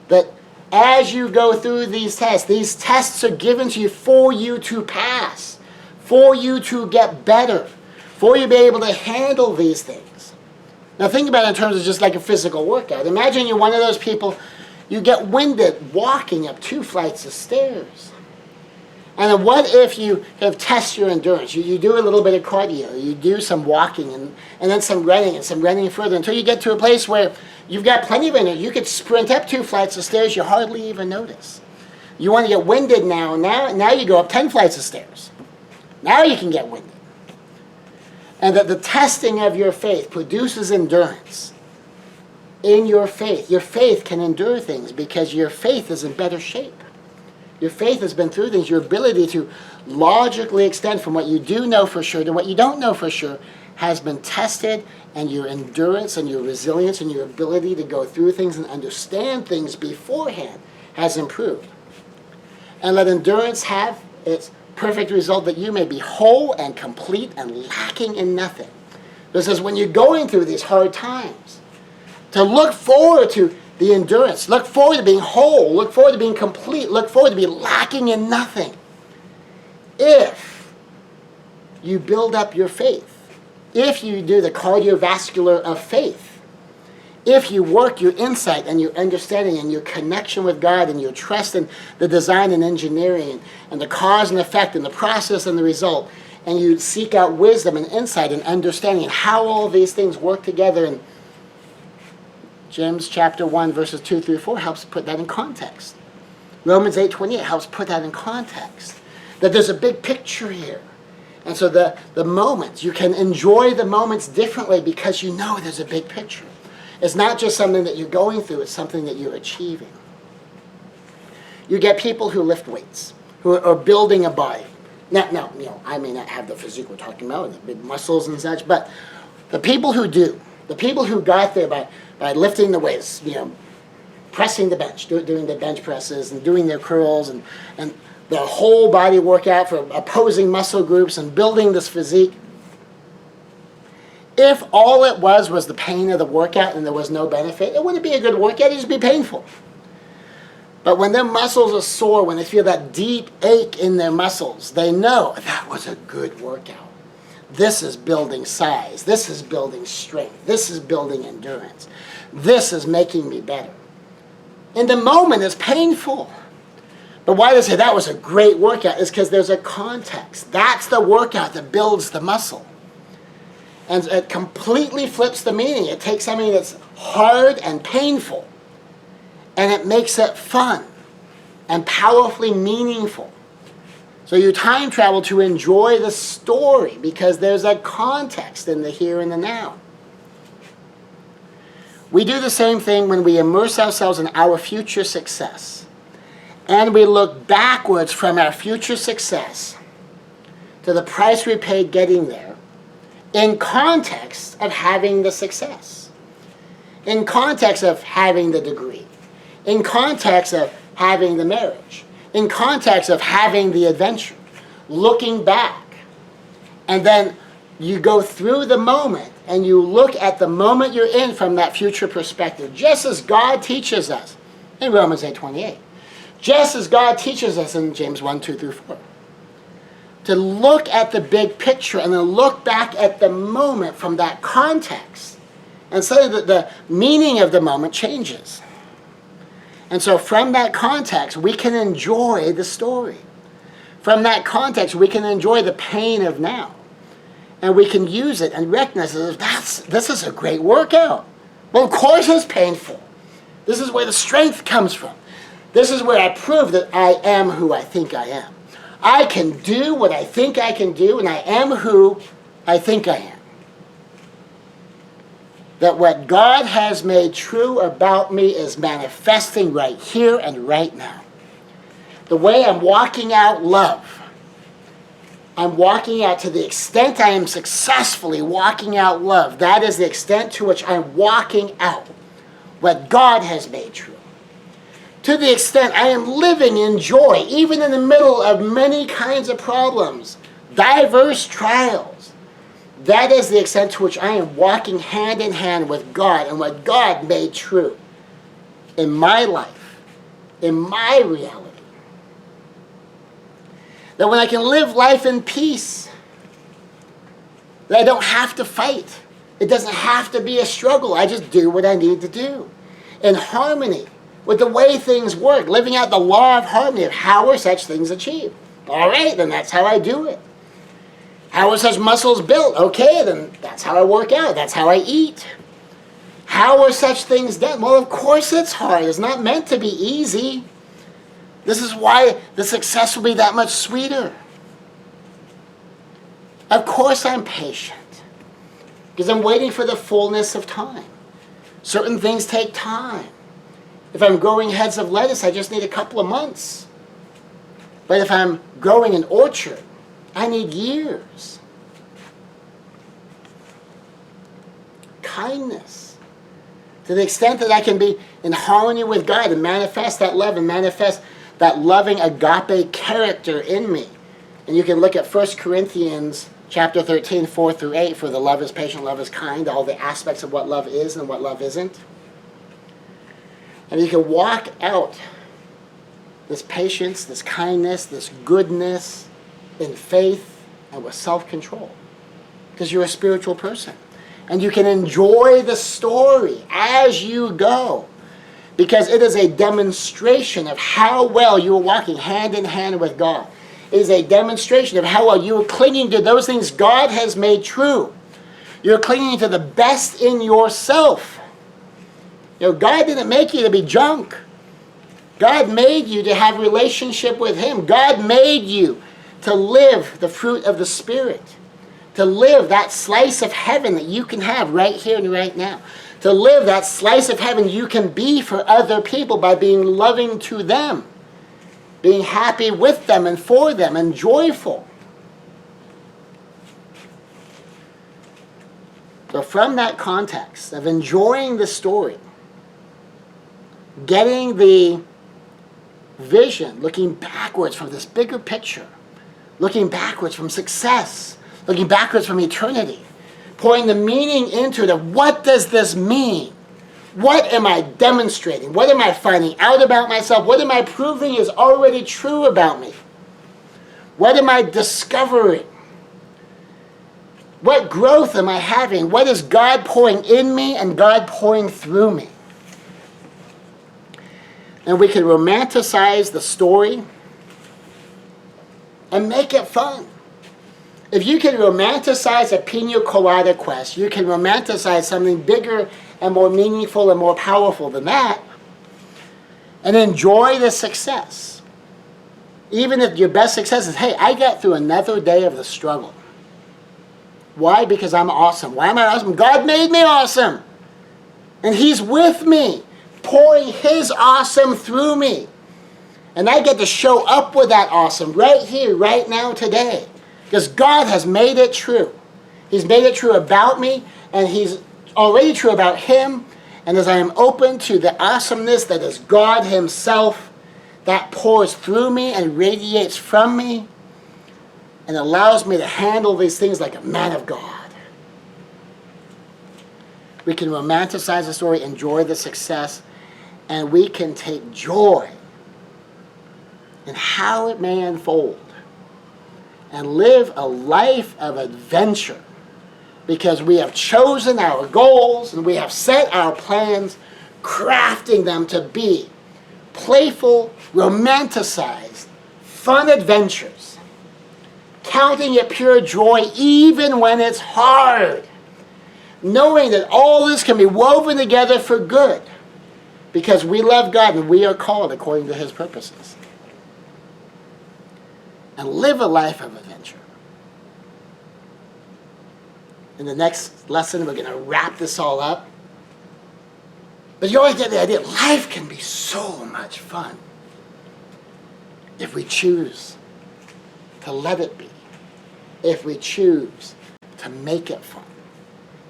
That as you go through these tests are given to you for you to pass, for you to get better, for you to be able to handle these things. Now think about it in terms of just like a physical workout. Imagine you're one of those people, you get winded walking up 2 flights of stairs. And then what if you have test your endurance? You do a little bit of cardio, you do some walking and then some running further until you get to a place where you've got plenty of energy. You could sprint up 2 flights of stairs, you hardly even notice. You want to get winded now you go up 10 flights of stairs. Now you can get winded. And that the testing of your faith produces endurance. In your faith can endure things because your faith is in better shape. Your faith has been through things. Your ability to logically extend from what you do know for sure to what you don't know for sure has been tested, and your endurance and your resilience and your ability to go through things and understand things beforehand has improved. And let endurance have its perfect result, that you may be whole and complete and lacking in nothing. It says when you're going through these hard times, to look forward to the endurance, look forward to being whole, look forward to being complete, look forward to be lacking in nothing. If you build up your faith, if you do the cardiovascular of faith, if you work your insight and your understanding and your connection with God and your trust in the design and engineering and the cause and effect and the process and the result, and you seek out wisdom and insight and understanding and how all these things work together, and James chapter 1 verses 2-4 helps put that in context. Romans 8:28 helps put that in context. That there's a big picture here. And so the moments, you can enjoy the moments differently because you know there's a big picture. It's not just something that you're going through, it's something that you're achieving. You get people who lift weights, who are building a body. Now, I may not have the physique we're talking about, the big muscles and such, but the people who do, the people who got there by lifting the weights, pressing the bench, doing the bench presses and doing their curls and the whole body workout for opposing muscle groups and building this physique. If all it was the pain of the workout and there was no benefit, it wouldn't be a good workout, it'd just be painful. But when their muscles are sore, when they feel that deep ache in their muscles, they know that was a good workout. This is building size. This is building strength. This is building endurance. This is making me better. In the moment, it's painful. But why they say that was a great workout is because there's a context. That's the workout that builds the muscle. And it completely flips the meaning. It takes something that's hard and painful, and it makes it fun and powerfully meaningful. So you time travel to enjoy the story because there's a context in the here and the now. We do the same thing when we immerse ourselves in our future success. And we look backwards from our future success to the price we paid getting there in context of having the success, in context of having the degree, in context of having the marriage, in context of having the adventure, looking back. And then you go through the moment and you look at the moment you're in from that future perspective, just as God teaches us in Romans 8:28. Just as God teaches us in James 1:2-4. To look at the big picture and then look back at the moment from that context. And so that the meaning of the moment changes. And so from that context, we can enjoy the story. From that context, we can enjoy the pain of now. And we can use it and recognize it as, this is a great workout. Well, of course it's painful. This is where the strength comes from. This is where I prove that I am who I think I am. I can do what I think I can do, and I am who I think I am. That what God has made true about me is manifesting right here and right now. The way I'm walking out love, I'm walking out to the extent I am successfully walking out love. That is the extent to which I'm walking out what God has made true. To the extent I am living in joy, even in the middle of many kinds of problems, diverse trials. That is the extent to which I am walking hand in hand with God and what God made true in my life, in my reality. That when I can live life in peace, that I don't have to fight. It doesn't have to be a struggle. I just do what I need to do. In harmony with the way things work, living out the law of harmony of how are such things achieved. All right, then that's how I do it. How are such muscles built? Okay, then that's how I work out. That's how I eat. How are such things done? Well, of course it's hard. It's not meant to be easy. This is why the success will be that much sweeter. Of course I'm patient because I'm waiting for the fullness of time. Certain things take time. If I'm growing heads of lettuce, I just need a couple of months. But if I'm growing an orchard, I need years. Kindness. To the extent that I can be in harmony with God and manifest that love and manifest that loving agape character in me. And you can look at 1 Corinthians chapter 13, 4-8, for the love is patient, love is kind, all the aspects of what love is and what love isn't. And you can walk out this patience, this kindness, this goodness in faith and with self-control. Because you're a spiritual person. And you can enjoy the story as you go. Because it is a demonstration of how well you are walking hand in hand with God. It is a demonstration of how well you are clinging to those things God has made true. You're clinging to the best in yourself. You know, God didn't make you to be junk. God made you to have a relationship with Him. God made you to live the fruit of the Spirit. To live that slice of heaven that you can have right here and right now. To live that slice of heaven you can be for other people by being loving to them. Being happy with them and for them and joyful. So from that context of enjoying the story, getting the vision, looking backwards from this bigger picture, looking backwards from success, looking backwards from eternity, pouring the meaning into it of what does this mean? What am I demonstrating? What am I finding out about myself? What am I proving is already true about me? What am I discovering? What growth am I having? What is God pouring in me and God pouring through me? And we can romanticize the story and make it fun. If you can romanticize a pina colada quest, you can romanticize something bigger and more meaningful and more powerful than that, and enjoy the success. Even if your best success is, hey, I got through another day of the struggle. Why? Because I'm awesome. Why am I awesome? God made me awesome. And He's with me, pouring His awesome through me. And I get to show up with that awesome right here, right now, today. Because God has made it true. He's made it true about me, and He's already true about Him. And as I am open to the awesomeness that is God Himself, that pours through me and radiates from me, and allows me to handle these things like a man of God. We can romanticize the story, enjoy the success, and we can take joy in how it may unfold and live a life of adventure because we have chosen our goals and we have set our plans, crafting them to be playful, romanticized, fun adventures, counting it pure joy even when it's hard, knowing that all this can be woven together for good because we love God and we are called according to His purposes. And live a life of adventure. In the next lesson, we're going to wrap this all up. But you always get the idea, life can be so much fun if we choose to let it be. If we choose to make it fun.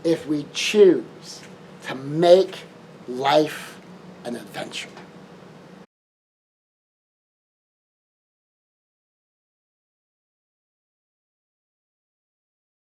If we choose to make life an adventure.